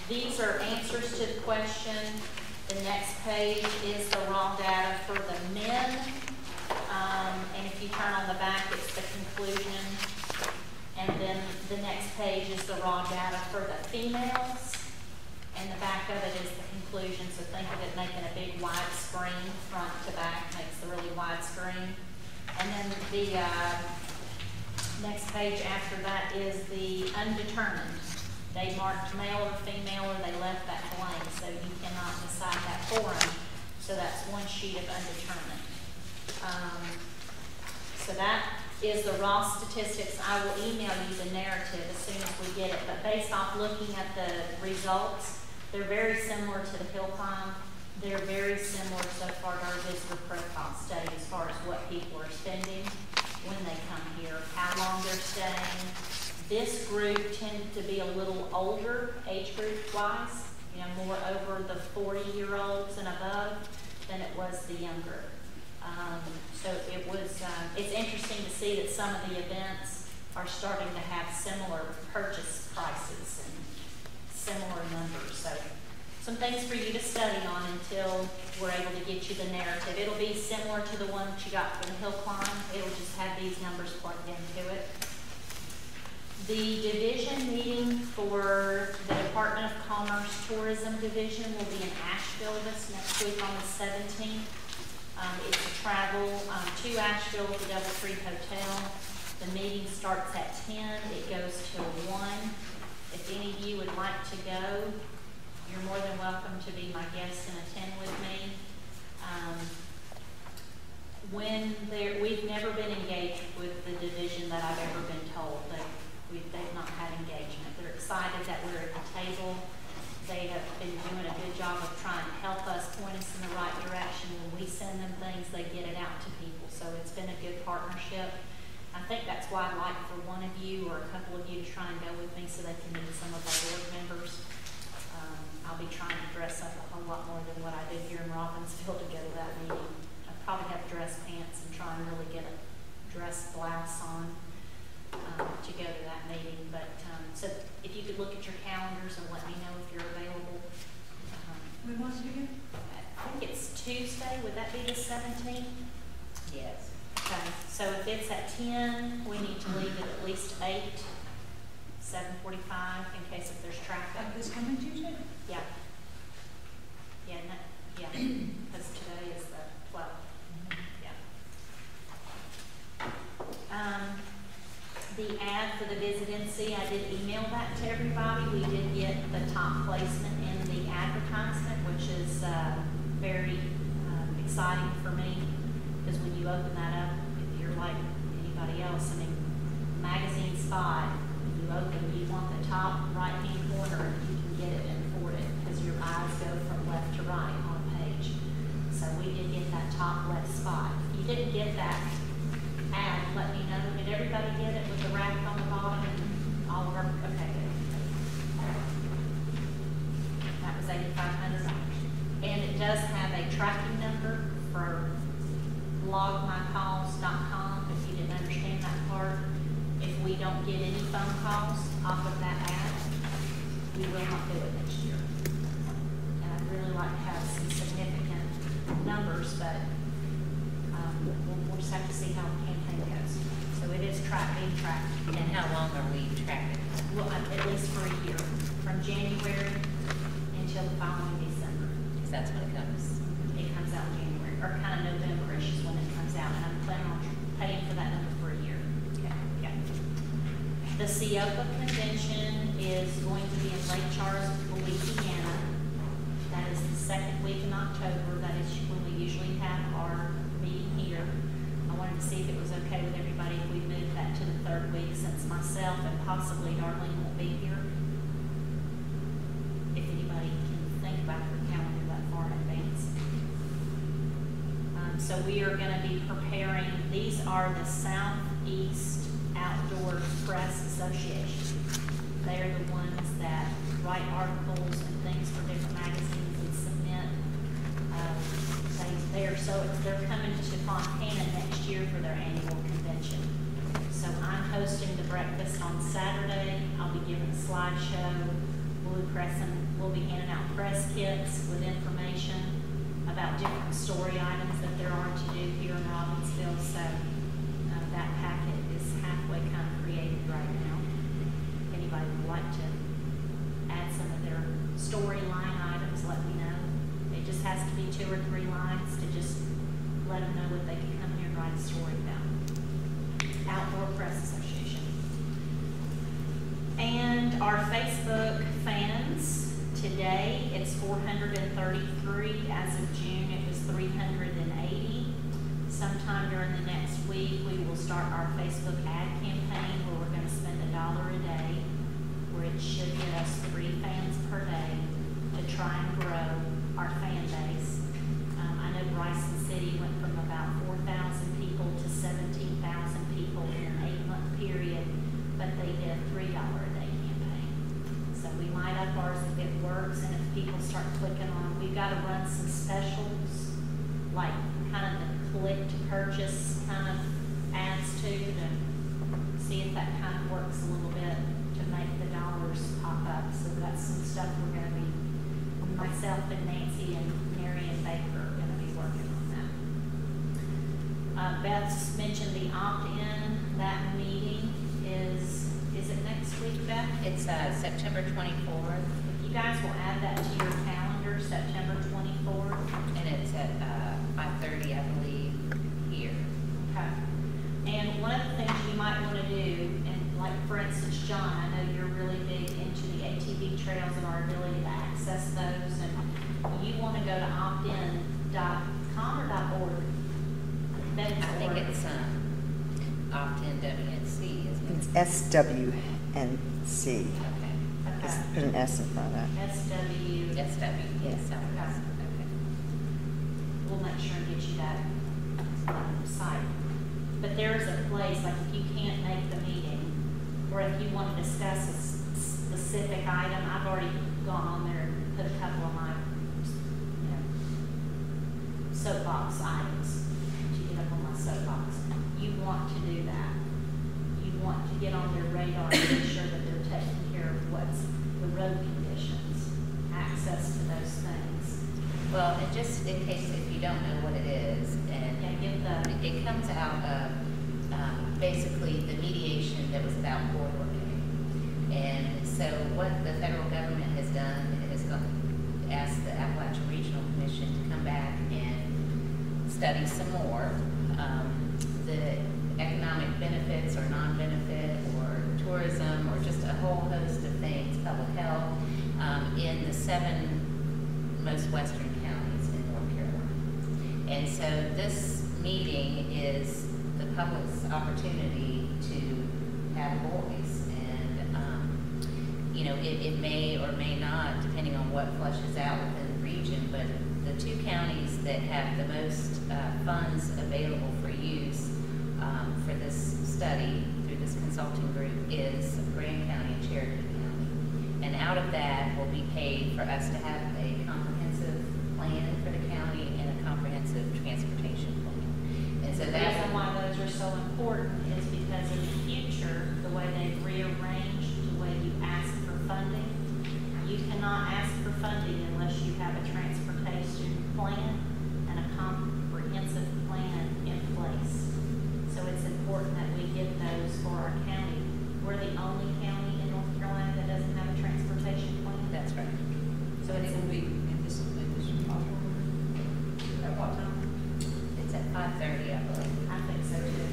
These are answers to the question. The next page is the raw data for the men. And if you turn on the back, it's the conclusion. And then the next page is the raw data for the females. And the back of it is the conclusion. So think of it making a big wide screen, front to back, makes the really wide screen. And then the next page after that is the undetermined. They marked male or female, or they left that blank, so you cannot decide that for them. So that's one sheet of undetermined. So that is the raw statistics. I will email you the narrative as soon as we get it. But based off looking at the results, they're very similar to the hill climb. They're very similar so far to our visitor profile study as far as what people are spending when they come here, how long they're staying. This group tended to be a little older, age group-wise, you know, more over the 40-year-olds and above than it was the younger. So it was, it's interesting to see that some of the events are starting to have similar purchase prices and similar numbers. So some things for you to study on until we're able to get you the narrative. It'll be similar to the one that you got for the hill climb. It'll just have these numbers plugged into it. The division meeting for the Department of Commerce Tourism Division will be in Asheville this next week on the 17th. It's a travel to Asheville at the DoubleTree Hotel. The meeting starts at 10. It goes till 1. If any of you would like to go, you're more than welcome to be my guest and attend with me. We've never been engaged with the division that I've ever been told. They've not had engagement. They're excited that we're at the table. They have been doing a good job of trying to help us, point us in the right direction. When we send them things, they get it out to people. So it's been a good partnership. I think that's why I'd like for one of you or a couple of you to try and go with me so they can meet some of our board members. I'll be trying to dress up a whole lot more than what I did here in Robbinsville to go to that meeting. I'll probably have dress pants and try and really get a dress blouse on to go to that meeting. But so if you could look at your calendars and let me know if you're available. When was it again? I think it's Tuesday. Would that be the 17th? Yes. Okay. So if it's at 10, we need to leave it at least 8, 7:45 in case if there's traffic. This coming Tuesday? Yeah. Yeah, because today is the 12th. Yeah. The ad for the visitancy, I did email that to everybody. We did get the top placement in the advertisement, which is very exciting for me, because when you open that up, if you're like anybody else, I mean, magazine spot, when you open, you want the top right-hand corner, if you can get it and afford it, because your eyes go from left to right on a page. So we did get that top left spot. If you didn't get that ad, let me know. Did everybody get it with the rack on the bottom and all of our, okay, good. That was $8,500. And it does have a tracking number for logmycalls.com, if you didn't understand that part. If we don't get any phone calls off of that ad, we will not do it next year. And I'd really like to have some significant numbers, but we'll just have to see how the campaign goes. So it is being tracked. And how long are we tracking? Well, at least for a year, from January until the following December. Because that's when it comes. It comes out in January, or kind of November-ish is when it comes out, and I'm planning on paying for that number for a year. Okay. Yeah. The CIOPA convention is going to be in Lake Charles, Louisiana. That is the second week in October. That is when we usually have our meeting here. I wanted to see if it was okay with everybody if we moved that to the third week, since myself and possibly Darlene won't be here. If anybody can think about their calendar that far in advance. So we are going to be preparing, these are the Southeast Outdoor Press Association. They are the ones that write articles and things for different magazines and submit. They're coming to Fontana next year for their annual convention. So I'm hosting the breakfast on Saturday. I'll be giving a slideshow. We'll be handing out press kits with information about different story items that there are to do here in Robbinsville. So that packet is halfway kind of created right now. If anybody would like to add some of their storyline items, let me know. It just has to be 2 or 3 lines to just let them know what they can come here and write a story about. Outdoor Press Association. And our Facebook fans, today it's 433. As of June, it was 380. Sometime during the next week, we will start our Facebook ad campaign where we're going to spend $1 a day, where it should get us 3 fans per day to try and grow our fan base. I know Bryson City went from about 4,000 people to 17,000 people in an 8-month period, but they did a $3 a day campaign. So we might up ours if it works, and if people start clicking on, we've got to run some specials, like kind of the click to purchase kind of ads too, to see if that kind of works a little bit to make the dollars pop up. So that's some stuff we're going to be, myself and Nancy and Mary and Baker are going to be working on that. Beth mentioned the opt-in. That meeting is it next week, Beth? It's September 24th. If you guys will add that to your calendar, September 24th. And it's at 5:30, I believe, here. Okay. And one of the things you might want to do, and like for instance, John, I know you're really big into the ATV trails and our ability to access those, and you want to go to optin.com or .org? I think it's opt-in WNC, isn't it? It's SWNC. Okay. Just Okay. put an S in front of that. SW. SW, yes, Southwest. Okay. We'll make sure and get you that site. But there is a place, like if you can't make the meeting, or if you want to discuss a specific item, I've already gone on there and put a couple of my, soapbox items to get up on my soapbox. You want to do that. You want to get on their radar and make sure that they're taking care of what's the road conditions, access to those things. Well, and just in case if you don't know what it is, and it comes out of basically the mediation that was about boardwalking. And so what the federal government has done is asked the Appalachian Regional Commission to come back and study some more the economic benefits or non-benefit or tourism or just a whole host of things, public health, in the 7 most western counties in North Carolina. And so this meeting is the public's opportunity to have a voice. And, it may or may not, depending on what flushes out within the region, but the two counties that have the most funds available for use for this study through this consulting group is Grant County and Cherokee County. And out of that will be paid for us to have a comprehensive plan for the county and a comprehensive transportation plan. And so The that reason why those are so important is because in the future, the way they've rearranged the way you ask for funding, you cannot ask for funding unless you have a transportation plan and a comprehensive plan in place. So it's important that we get those for our county. We're the only county in North Carolina that doesn't have a transportation plan. that's right. So And it's it will be in this October. At what time? It's at 5:30, I believe. I think so too.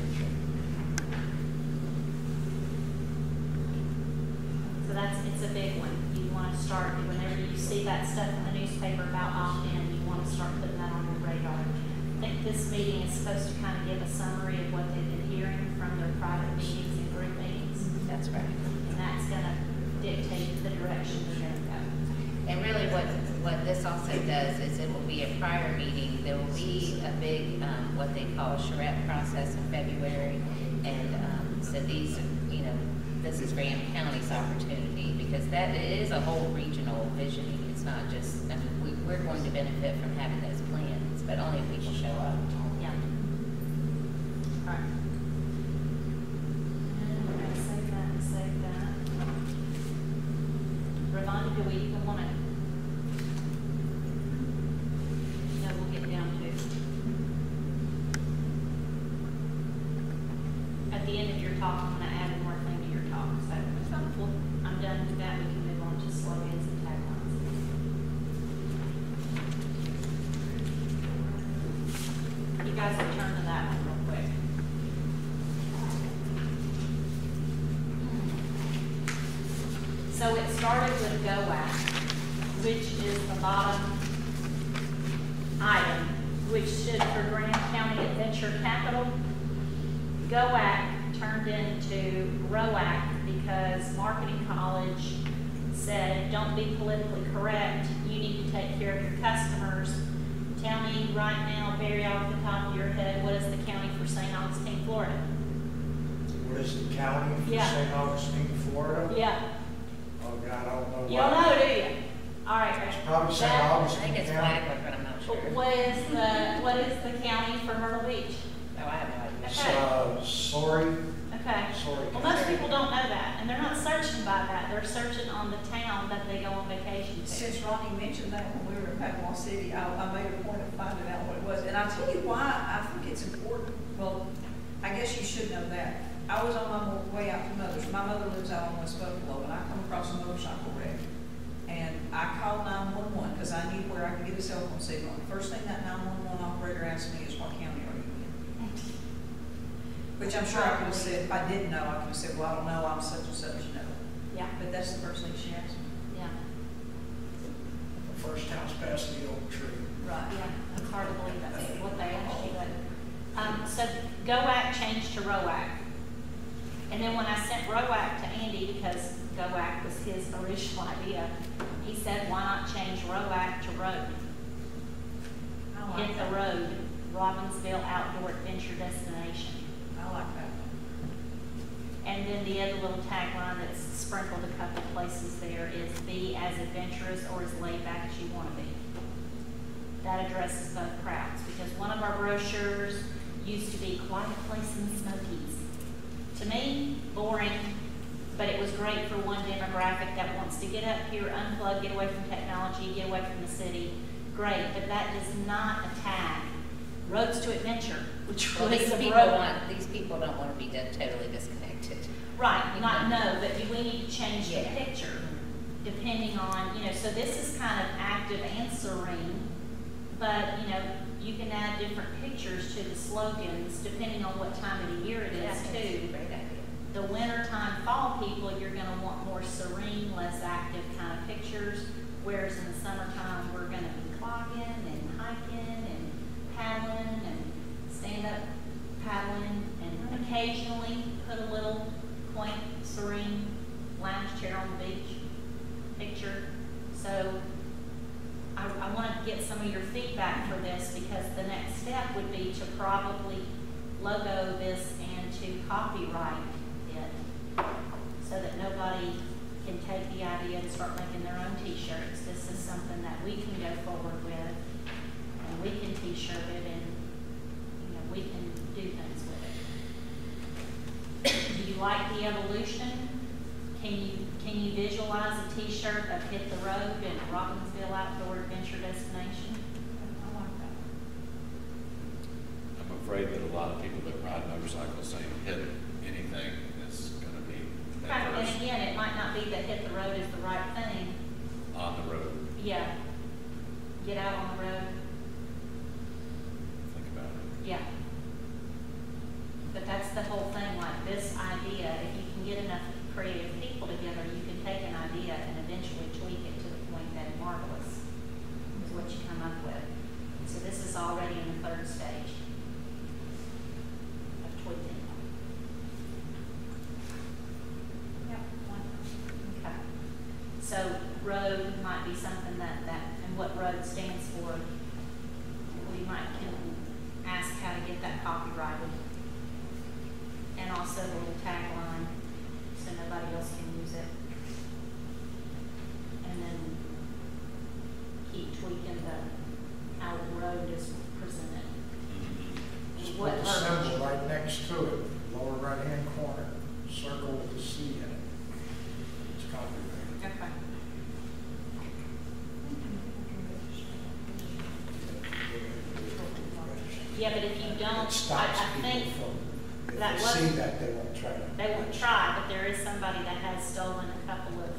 So it's a big one. You want to start, whenever you see that stuff in the newspaper about opt-in, you want to start putting that on your radar. I think this meeting is supposed to kind of give a summary of what they've been hearing from their private meetings and group meetings. That's right. And that's going to dictate the direction they're going to go. And really what this also does is it will be a prior meeting. There will be a big, what they call a charrette process in February. And so these, this is Graham County's opportunity because it is a whole regional visioning. It's not just, we're going to benefit from having those plans, but only if people show up. Yeah. All right. And we're going to save that and save that. Ravonda, do we even want to? No, we'll get down to. At the end of your talk, I'm going to add one more thing to your talk. So I'm done with that. We can move on to slogans and taglines. You guys will turn to that one real quick. So it started with GOAC, which is the bottom item, which stood for Graham County Adventure Capital. GOAC turned into ROAC because Marketing College said, don't be politically correct, you need to take care of your customers. Tell me right now, Barry, off the top of your head, what is the county for St. Augustine, Florida? What is the county for Yeah. St. Augustine, Florida? Yeah. Oh, God, I don't know. You don't know, do you? All right. It's probably St. That- I Augustine think it's County. Flagler, but I'm not sure. What is the county for Myrtle Beach? Oh, I have no idea. Okay. Sorry. Okay. Sorry. Well, most people don't know that, and they're not searching by that. They're searching on the town that they go on vacation to. Since Ronnie mentioned that when we were in Panama City, I made a point of finding out what it was. And I'll tell you why I think it's important. Well, I guess you should know that. I was on my way out to Mother's. My mother lives out on West Buffalo, and I come across a motorcycle wreck. And I called 911 because I knew where I could get a cell phone signal. The first thing that 911 operator asked me is, what county are you in? Which I'm sure I could have said, if I didn't know, I could have said, well, I don't know, I'm such and such, Yeah, But that's the first thing she asked me. yeah, The first house past the oak tree. Right. yeah. It's hard to believe that's what they asked you, but, so GOAC changed to ROAC. And then when I sent ROAC to Andy, because GOAC was his original idea, he said, why not change ROAC to road? I like Hit that. the road, Robbinsville Outdoor Adventure Destination. I like that. And then the other little tagline that's sprinkled a couple of places there is be as adventurous or as laid back as you want to be. That addresses both crowds because one of our brochures used to be Quiet Place in the Smokies. To me, boring, but it was great for one demographic that wants to get up here, unplug, get away from technology, get away from the city. Great, but that does not attack Roads to Adventure, which Well, was these the people road. these people don't want to be totally disconnected. Right, not no, but we need to change the Yeah. picture depending on, so this is kind of active and serene, but, you can add different pictures to the slogans depending on what time of the year it Yeah, I is think it's a too. great idea. The wintertime fall people, you're gonna want more serene, less active kind of pictures, whereas in the summertime, we're gonna be clogging and hiking and paddling and stand-up paddling and occasionally put a little quaint, serene lounge chair on the beach picture. So I want to get some of your feedback for this, because the next step would be to probably logo this and to copyright it, so that nobody can take the idea and start making their own t-shirts. This is something that we can go forward with, and we can t-shirt it, and, you know, we can do things with it. Do you like the evolution? Can you visualize a t-shirt of Hit the Road and Robbinsville Outdoor Adventure Destination? I like that. I'm afraid that a lot of people that ride motorcycles saying hit anything is gonna be Right, adverse and again, it might not be that hit the road is the right thing. on the road. Yeah. Get out on the road. Think about it. Yeah. But that's the whole thing, like this idea, if you can get enough creative people together, you can take an idea and eventually tweak it to the point that marvelous is what you come up with. So this is already in the third stage of tweaking. Yep. Okay. So road might be something that, and what road stands for, we might can ask how to get that copyrighted. And also the little tagline, so nobody else can use it. And then keep tweaking how the road is presented. Just What put the verbiage? symbol right next to it, lower right-hand corner, circle with the C in it. It's copyrighted. Okay. Yeah, but if you don't, It stops I think people from, if that they was- see that, they won't try to. they won't try, but there is somebody that has stolen a couple of,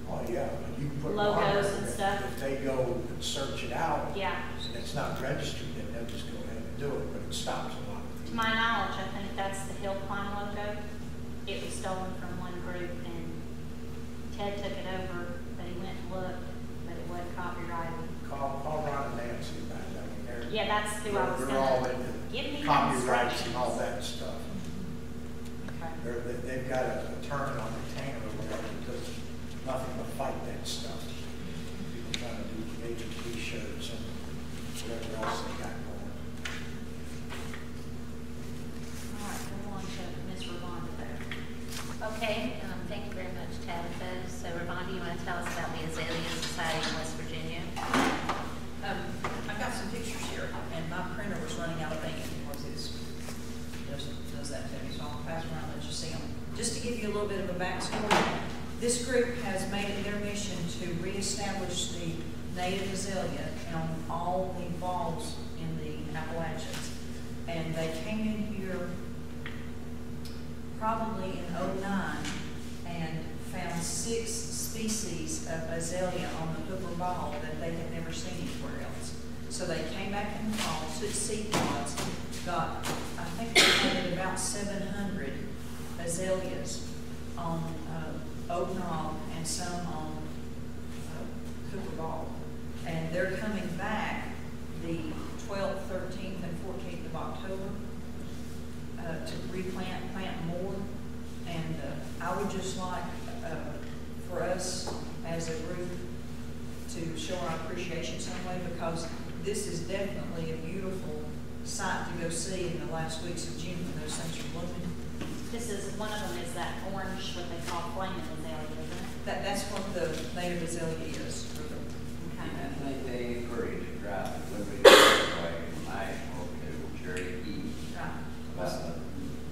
Oh, yeah, but you can put. Logos markers and in it. stuff. If they go and search it out. yeah. And it's not registered, then they'll just go ahead and do it, but it stops a lot of To people. my knowledge, I think that's the Hill Climb logo. It was stolen from one group, and Ted took it over, but he went and looked, but it wasn't copyrighted. Call Ron and Nancy about it. I mean, they're. Yeah, that's who I was They're all gonna, into give me the copyrights and instructions. all that stuff. Okay. They've got a attorney on retainer or whatever, that does nothing but fight that stuff. People trying to do major t-shirts and whatever else they got going. All right, go on to Ms. Ravonda there. Okay, thank you very much, Tabitha. So Ravonda, you want to tell us about the Azalea Society in West Virginia? I've got some pictures here, and my printer was running out of ink, because does that to me, so I'll pass around and let you see them. Just to give you a little bit of a backstory, this group has made it their mission to reestablish the native azalea on all the falls in the Appalachians. And they came in here probably in '09 and found 6 species of azalea on the Hooper Ball that they had never seen anywhere else. So they came back in the fall, took seed pods, got, I think they planted about 700 azaleas on Oak Knob and some on Hooper Ball. And they're coming back the 12th, 13th, and 14th of October to plant more. And I would just like for us as a group to show our appreciation some way, because this is definitely a beautiful sight to go see in the last weeks of June when those things are blooming. This is, one of them is that orange, what they call flaming azalea, isn't it? That's what the native azalea is. Okay. They encourage to drive the Liberty Parkway from Nashville to Cherokee. Right. About the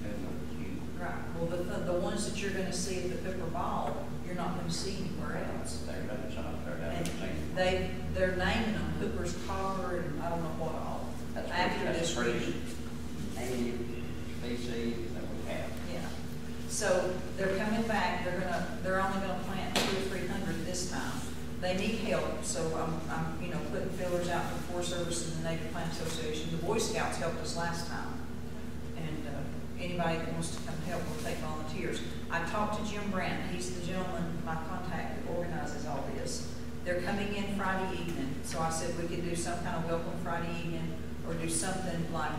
middle of June. Right. Well, the ones that you're going to see at the Hooper Ball, you're not going to see anywhere else. They're running some up there, And that's they're naming them Hooper's Collar and I don't know what all. After this region. native species that we have. Yeah. So they're coming back, they're only gonna plant 200 or 300 this time. They need help, so I'm putting fillers out for Forest Service and the Native Plant Association. The Boy Scouts helped us last time. And anybody that wants to come help will take volunteers. I talked to Jim Brandt, he's the gentleman, my contact, that organizes all this. They're coming in Friday evening, so I said we could do some kind of welcome Friday evening, or do something like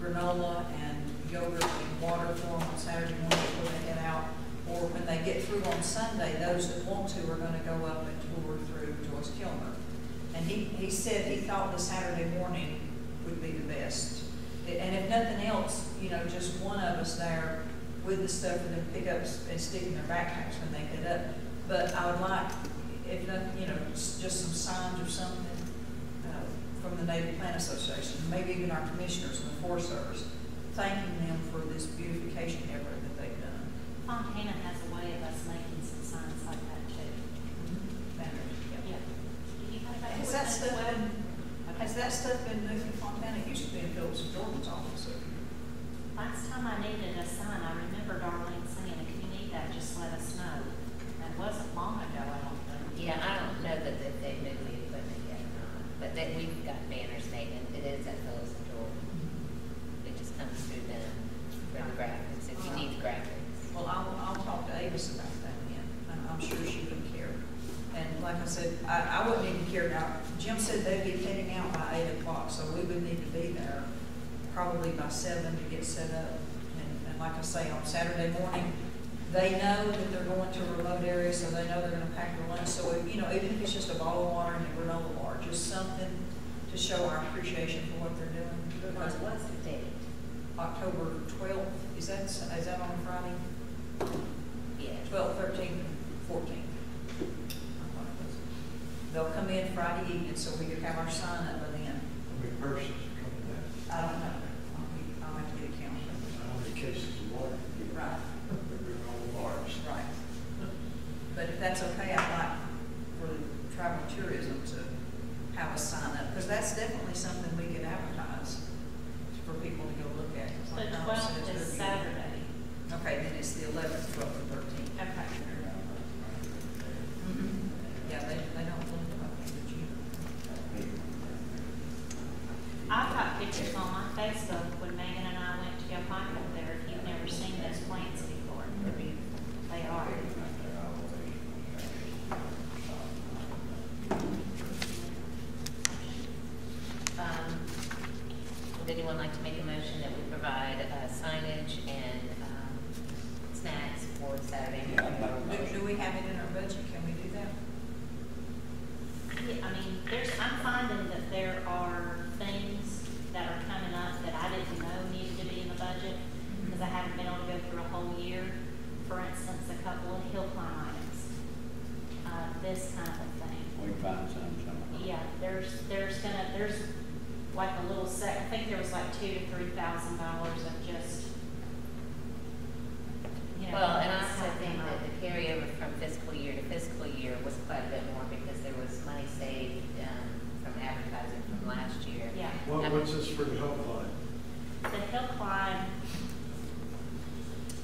granola and yogurt and water for them on Saturday morning before they head out. Or when they get through on Sunday, those that want to are going to go up and tour through Joyce Kilmer. And he said he thought the Saturday morning would be the best. And if nothing else, you know, just one of us there with the stuff for them to pick up and stick in their backpacks when they get up. But I would like, if not, you know, just some signs or something from the Native Plant Association, maybe even our commissioners and the Forest Service, thanking them for this beautification effort that they've done. Montana has a way of us making some signs like that too. Banners, Yeah. Do you have that? Has that stuff been moved to Fontana? It used to be in Phillips and Jordan's office. Last time I needed a sign, I remember Darlene saying, if you need that, just let us know. That wasn't long ago, I don't think. Yeah, I don't know that they've moved the equipment yet or not, but that we've got banners made, and it is at Phillips and Jordan. It just comes through them for the graphics, if you need the graphics. Well, I'll talk to Avis about that then. I'm sure she would care. And like I said, I wouldn't even care now. Jim said they'd be heading out by 8 o'clock, so we would need to be there probably by 7 to get set up. And like I say, on Saturday morning, they know that they're going to a remote area, so they know they're going to pack their lunch. So, you know, even if it's just a bottle of water and a granola bar, just something to show our appreciation for what they're doing. Because What's the date? October 12th, is that on Friday? Yeah. 12th, 13th, 14th. They'll come in Friday evening, so we could have our sign up by then. How many persons are coming down? I don't know. I'll have to get a count. How many cases of water? Right. All the bars. Right. But if that's okay, I'd like for the travel and tourism to have a sign up, because that's definitely something we could advertise for people to go look at. The 12th is Saturday. Okay, then it's the 11th, 12th, and 13th. Okay. Yeah, they don't look like the June. I've got pictures on my Facebook when Megan and I went to go hiking there. If you've never seen those plants before, they are. Would anyone like to make a motion that we provide signage and snacks for Saturday morning? Do we have it in our budget? Can we do that? Yeah, I mean, I'm finding that there are things that are coming up that I didn't know needed to be in the budget because I haven't been able to go through a whole year. For instance, a couple of hill climb items, this kind of a thing. We can find some. Yeah, there's like a little set. I think there was like $2,000 to $3,000 of just. You know, Well, and I also something think that like- the carryover from fiscal year to fiscal year was quite a bit more because there was money saved from advertising from last year. Yeah. What's this for the helpline? The hill climb.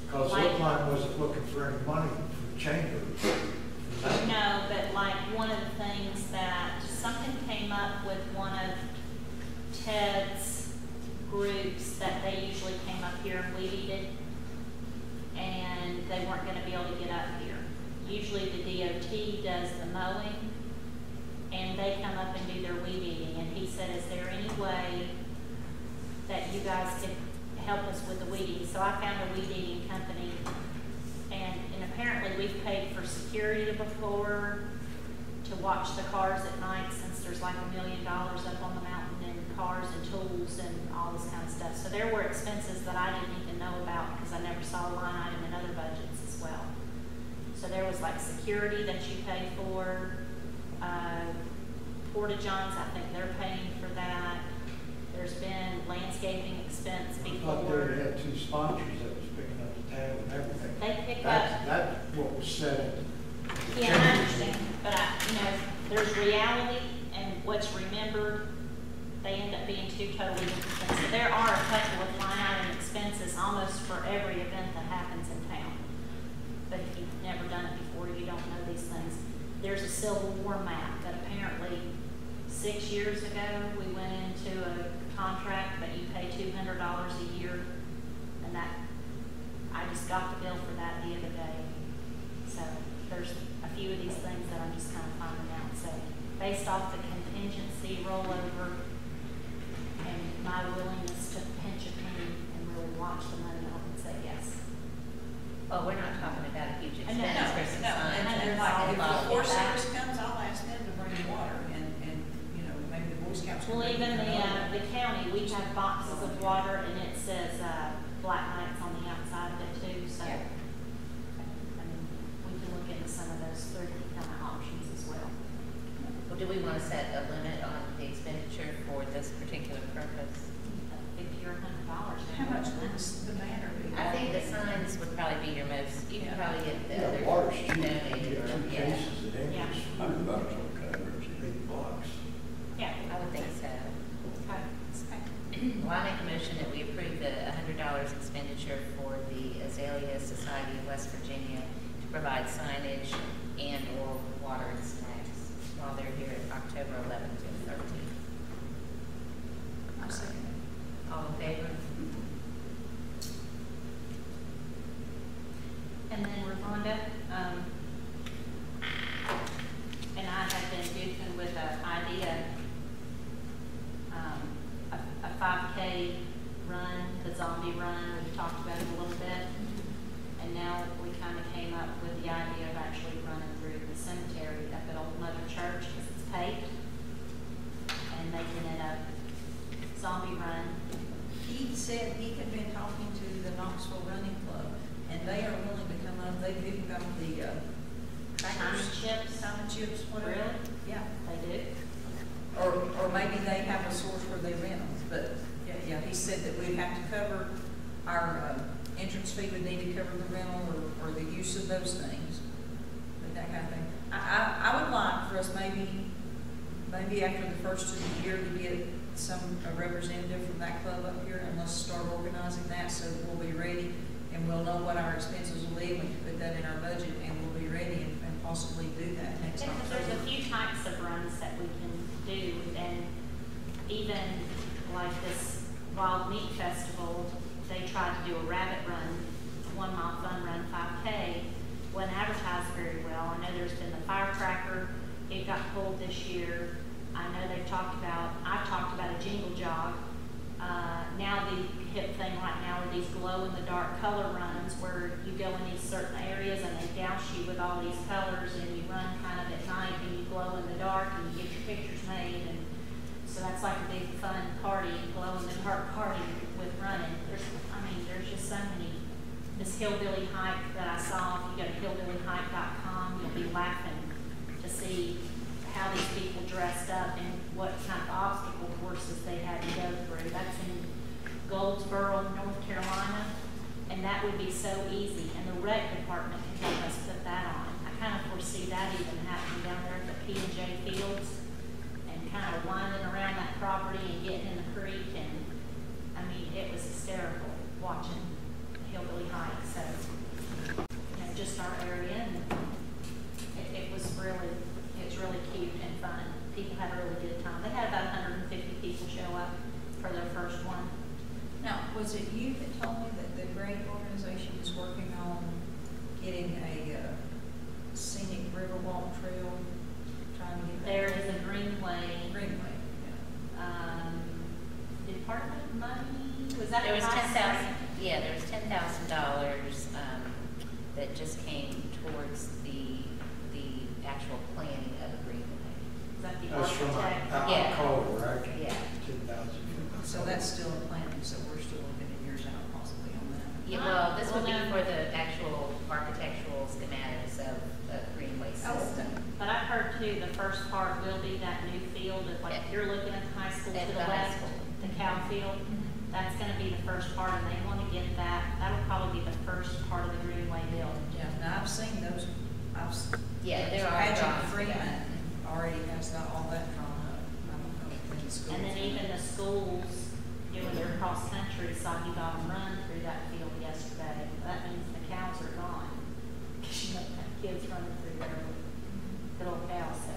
Because the Like- helpline wasn't looking for any money from the chamber. No, but like one of the things that something came up with one of Ted's groups that they usually came up here and weed eated, and they weren't going to be able to get up here. Usually the DOT does the mowing, and they come up and do their weed eating. And he said, "Is there any way that you guys could help us with the weed eating?" So I found a weed eating company. And apparently we've paid for security before to watch the cars at night, since there's like $1 million up on the mountain in cars and tools and all this kind of stuff. So there were expenses that I didn't even know about because I never saw a line item in other budgets as well. So there was like security that you pay for, Porta Johns, I think they're paying for that. There's been landscaping expense I before. thought they had two sponsors that was picking up the tab and everything. They pick That's, up. that's what was said. Yeah, I understand, but there's reality and what's remembered, they end up being two totally different things. So there are a couple of line item expenses almost for every event that happens in town. But if you've never done it before, you don't know these things. There's a Civil War map that apparently 6 years ago, we went into a contract that you pay $200 a year, and that, I just got the bill for that the other day. So there's a few of these things that I'm just kind of finding out. So based off the contingency rollover and my willingness to pinch a penny and really watch the money, I would say yes. Well, we're not talking about a huge No, expense for some signs. And and like, if the all Forest that. Service comes, I'll ask them to bring water, and council. Well, even the county, we have boxes of water and it says, black lights on the outside of it too, so. Yeah. I mean, we can look into some of those thrifty kind of options as well. Well, do we want to set a limit on the expenditure for this particular purpose? $50 or $100. How much would the banner be? I think the signs would probably be your most, you could probably get the Yeah, other water's cheap. You donated. get two Yeah, cases of English. $100 will cover it. $8. Yeah. I would think so. Okay. Well, I make a motion that we approve the $100 expenditure for the Azalea Society of West Virginia to provide signage and or water and snacks while they're here at October 11th and 13th. I'll second it. All in favor? And then Rhonda, and I have been goofing with an idea, a 5K run, the zombie run, we've talked about it a little bit. And now we kind of came up with the idea of actually running through the cemetery up at Old Mother Church, because it's paved, and making it a zombie run. He said he had been talking to the Knoxville Running Club, and they are willing to come up. They've even got the Time chips, whatever. really? Yeah. They do? Or maybe they have a source where they rent them. But yeah, he said that we'd have to cover our entrance fee would need to cover the rental or the use of those things, but that kind of thing. I would like for us maybe after the first of the year to get a representative from that club up here, and let's start organizing that so that we'll be ready and we'll know what our expenses will be. We can put that in our budget and we'll be ready and possibly do that next Because October. there's a few types of runs that we can do, and even like this Wild Meat Festival, they tried to do a rabbit run, 1 mile fun run, 5K, wasn't advertised very well. I know there's been the firecracker, it got pulled this year. I know I've talked about a jingle jog. Now the hip thing right now are these glow-in-the-dark color runs where you go in these certain areas and they douse you with all these colors and you run kind of at night and you glow in the dark and you get your pictures made. And so that's like a big fun party, glow-in-the-dark party with running. There's just so many. This hillbilly hike that I saw, if you go to hillbillyhike.com, you'll be laughing to see how these people dressed up and what kind of obstacle courses they had to go through. That's in Goldsboro, North Carolina, and that would be so easy, and the rec department can help us put that on. I kind of foresee that even happening down there at the P&J Fields, and kind of winding around that property and getting in the creek, and it was hysterical watching the hillbilly hike. So, just our area, and it's really cute and fun. People had a really good time. They had about 150 people show up for their first one. Now, was it you that told me that the great organization is working on getting a scenic riverwalk trail, trying to get that? There is a greenway. Greenway, yeah. Department money, was that There was the $10,000, price? yeah, there was $10,000 that just came towards the actual planning of the greenway. Is that the That's from architect? Yeah. Alcoa, right? Yeah. 10,000. So that's still in planning, so we're still looking at yours out possibly on that. Yeah, well, this would be Well, for the actual architectural schematics of the greenway system. But I've heard too, the first part will be that new field, that like if you're looking at the high school At to the the high west, school. the cow field, that's gonna be the first part, and they wanna get that, that'll probably be the first part of the greenway build. Yeah, now I've seen those, Yeah, there are Patrick drawings for Freeman that. already has got all that drawn up. I don't know if the schools. And then even the schools doing their cross-country, saw you got them run through that field yesterday. That means the cows are gone. Cause you don't have kids running through there with little cows, so,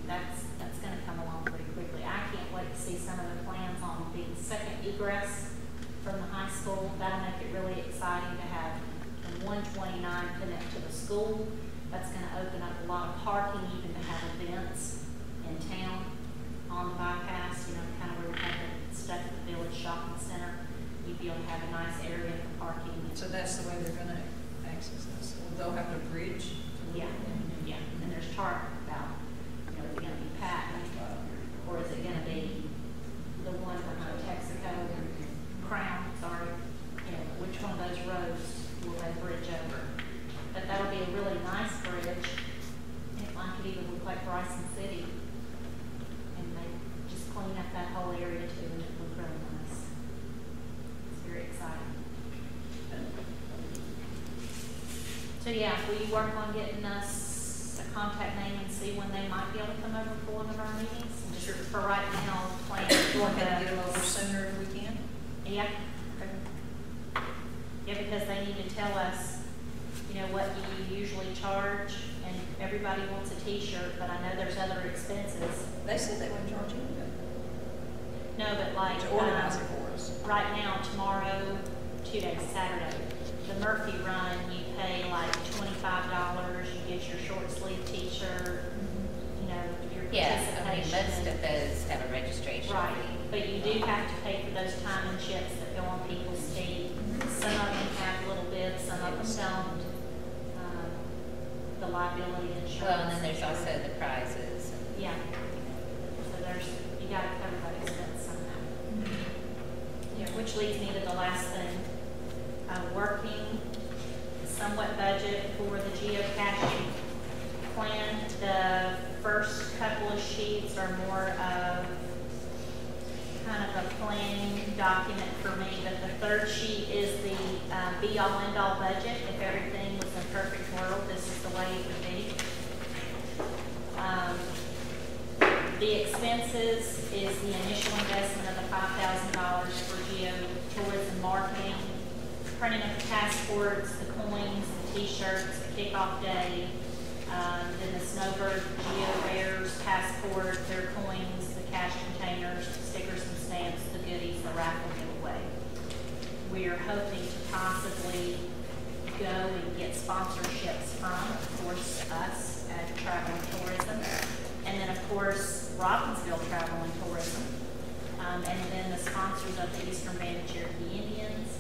that's gonna come along pretty quickly. I can't wait to see some of the plans on the second egress from the high school. That'll make it really exciting to have 129 connect to the school. That's gonna open up a lot of parking, even to have events in town on the bypass, kind of where we have the stuff at the Village Shopping Center. You'd be able to have a nice area for parking. So that's the way they're gonna access this. They'll have a bridge. Yeah, and there's talk about, is it gonna be packed, or is it gonna be So yeah, will you work on getting us a contact name and see when they might be able to come over for one of our meetings? And just for right now, plan Go for ahead and get the, them over sooner if we can. yeah. Yeah, because they need to tell us, you know, what you usually charge, and everybody wants a t-shirt, but I know there's other expenses. They said they wouldn't charge anything. No, but like, To organize it for us. right now, tomorrow, 2 days, Saturday, the Murphy Run, you pay like $25, you get your short sleeve t-shirt, you know, your Yes, I mean, participation. most of those have a registration Right, fee. but you do have to pay for those time and chips that go on people's feet. Some of them have little bits, some of them don't. The liability insurance. Well, and then there's also the prizes. Yeah. So there's, you gotta cover that expense somehow. Yeah, which leads me to the last thing. Working somewhat budget for the geocaching plan. The first couple of sheets are more of kind of a planning document for me, but the third sheet is the be-all, end-all budget. If everything was in a perfect world, this is the way it would be. The expenses is the initial investment of the $5,000 for geo-tourism marketing, printing of the passports, the coins, the t-shirts, the kickoff day, then the Snowbird Geo Bears passport, their coins, the cash containers, the stickers and stamps, the goodies, the raffle giveaway. We are hoping to possibly go and get sponsorships from, of course, us at Travel and Tourism, and then of course Robbinsville Travel and Tourism, and then the sponsors of the Eastern Band of Cherokee Indians,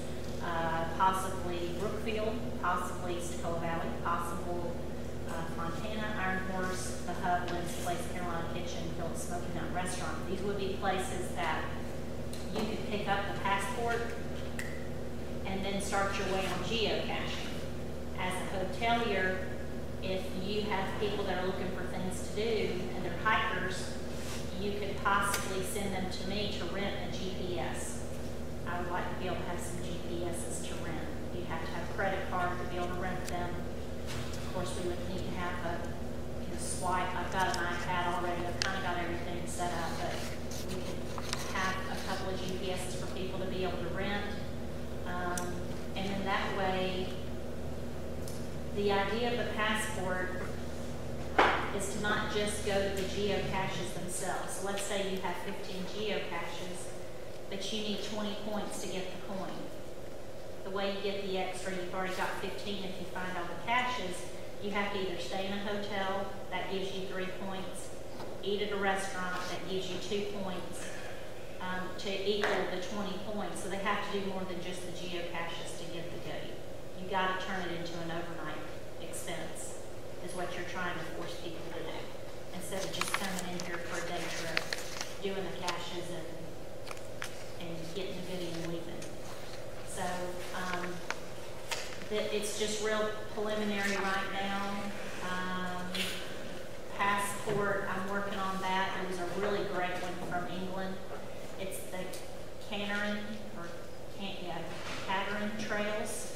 possibly Brookfield, possibly Socola Valley, possible Montana, Iron Horse, the Hub, Lynn's Place, Carolina Kitchen, Phillips Smoky Mountain Restaurant. These would be places that you could pick up the passport and then start your way on geocaching. As a hotelier, if you have people that are looking for things to do and they're hikers, you could possibly send them to me to rent a GPS. I would like to be able to have some GPSs to rent. You have to have a credit card to be able to rent them. Of course, we would need to have a swipe. I've got an iPad already. I've kind of got everything set up, but we could have a couple of GPSs for people to be able to rent. And then that way, the idea of the passport is to not just go to the geocaches themselves. So let's say you have 15 geocaches, but you need 20 points to get the coin. The way you get the extra, you've already got 15 if you find all the caches. You have to either stay in a hotel, that gives you 3 points, eat at a restaurant, that gives you 2 points, to equal the 20 points. So they have to do more than just the geocaches to get the goodie. You got to turn it into an overnight expense, is what you're trying to force people to do, instead of just coming in here for a day trip, doing the caches and getting the goodie and leaving. So it's just real preliminary right now. Passport, I'm working on that. There was a really great one from England. It's the Caterin Trails.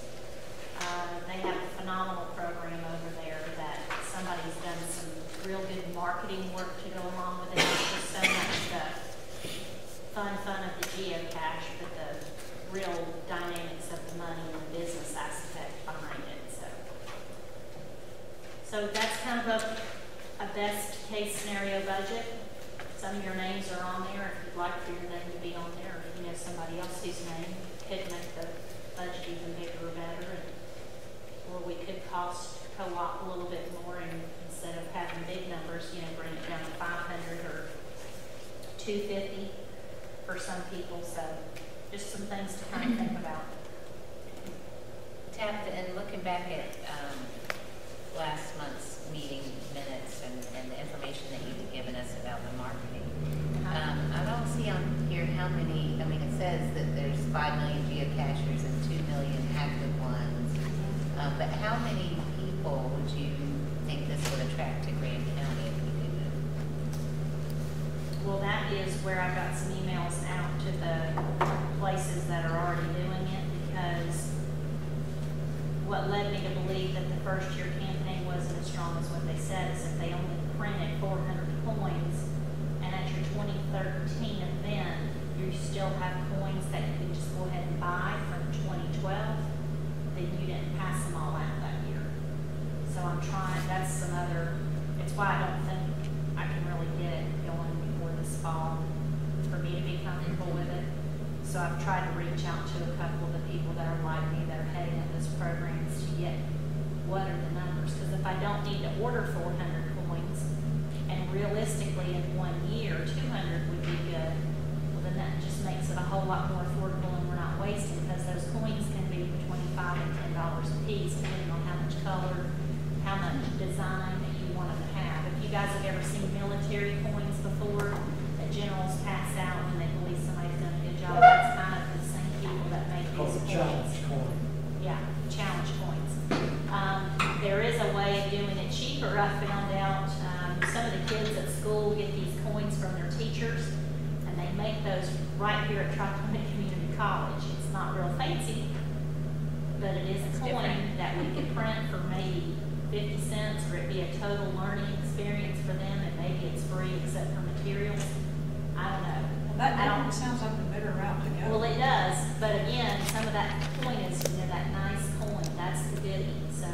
They have a phenomenal program over there that somebody's done some real good marketing work to go along with it. It's just so much the fun of the geocache, but the real dynamics of the money and the business aspect behind it. So that's kind of a best case scenario budget. Some of your names are on there. If you'd like for your name to be on there, or if you know somebody else whose name could make the budget even bigger or better, or we could cost co-op a little bit more, and instead of having big numbers, bring it down to 500 or 250 for some people. So just some things to kind of think about. Tabitha, and looking back at last month's meeting minutes and the information that you've given us about the marketing, I don't see on here how many. I mean, it says that there's 5 million geocachers and 2 million active ones, but how many people would you think this would attract to Grant County if we did it? Well, that is where I've got some emails out to the places that are already doing it, because what led me to believe that the first year campaign wasn't as strong as what they said is if they only printed 400 coins, and at your 2013 event, you still have coins that you can just go ahead and buy from 2012, then you didn't pass them all out that year. So I'm trying, that's some other, it's why I don't think I can really get it going before this fall for me to be comfortable with it. So I've tried to reach out to a couple of the people that are like me that are heading up those programs to get what are the numbers. Because if I don't need to order 400 coins, and realistically in 1 year, 200 would be good, well then that just makes it a whole lot more affordable and we're not wasting, because those coins can be between $5 and $10 a piece, depending on how much color, how much design that you want them to have. If you guys have ever seen military coins before, that generals pass out when they believe somebody's done a good job, that's kind of the same people that make Called these the challenge coins. coin. Yeah, challenge coins. There is a way of doing it cheaper, I found out. Some of the kids at school get these coins from their teachers, and they make those right here at Tri-County Community College. It's not real fancy, but it is a It's coin different. that we could print for maybe 50 cents, or it'd be a total learning experience for them, and maybe it's free except for materials. I don't know. Well, that I don't. sounds like a better route to go. Well, it does, but again, some of that coin is, that nice coin, that's the goodie. So,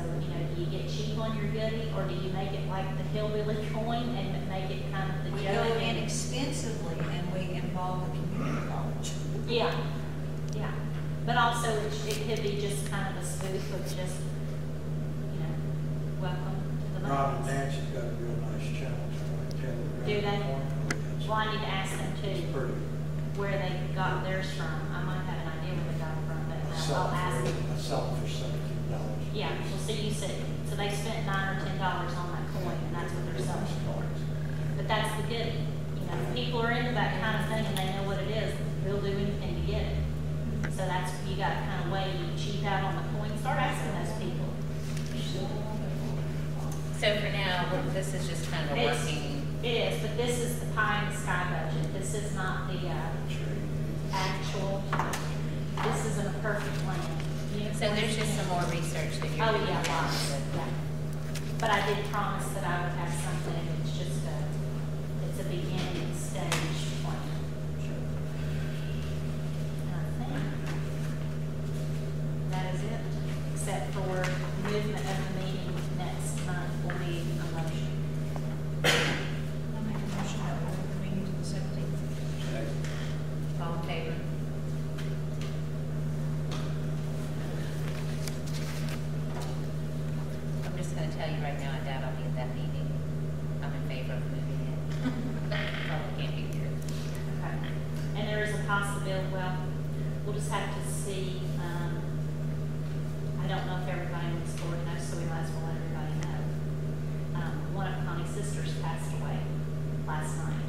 do you get cheap on your goodie, or do you make it like the hillbilly coin and make it kind of the We joke? go inexpensively and we involve the community college. Yeah, yeah. But also, it could be just kind of a spoof of just, welcome to the Rob and mountains. Nancy's got a real nice challenge. Do they? Well, I need to ask them It's too, pretty. where they got theirs from. I might have an idea where they got it from, but I'll ask them. I sell them for $17. Yeah, well, so you said, so they spent $9 or $10 on that coin, and that's what they're selling. But that's the goodie. If people are into that kind of thing and they know what it is, they'll do anything to get it. So that's, you got to kind of weigh, you cheap out on the coin, start asking those people. So for now, this is just kind of a working. It is, but this is the pie in the sky budget. This is not the actual, this isn't a perfect plan. So there's just some more research that you're Oh, doing. yeah, lots, yeah. But I did promise that I would have something, it's just it's a beginning stage plan. And I think that is it, except for movement of the meeting next month will be a motion. I'll make a motion that we move the meeting to the 17th. All in favor? I'm just gonna tell you right now, I doubt I'll be at that meeting. I'm in favor of moving it. Probably can't be here. Okay. And there is a possibility, well, we'll just have to see, I don't know if everybody in this board knows, so we might as well let everybody know. One of Connie's sisters passed away last night.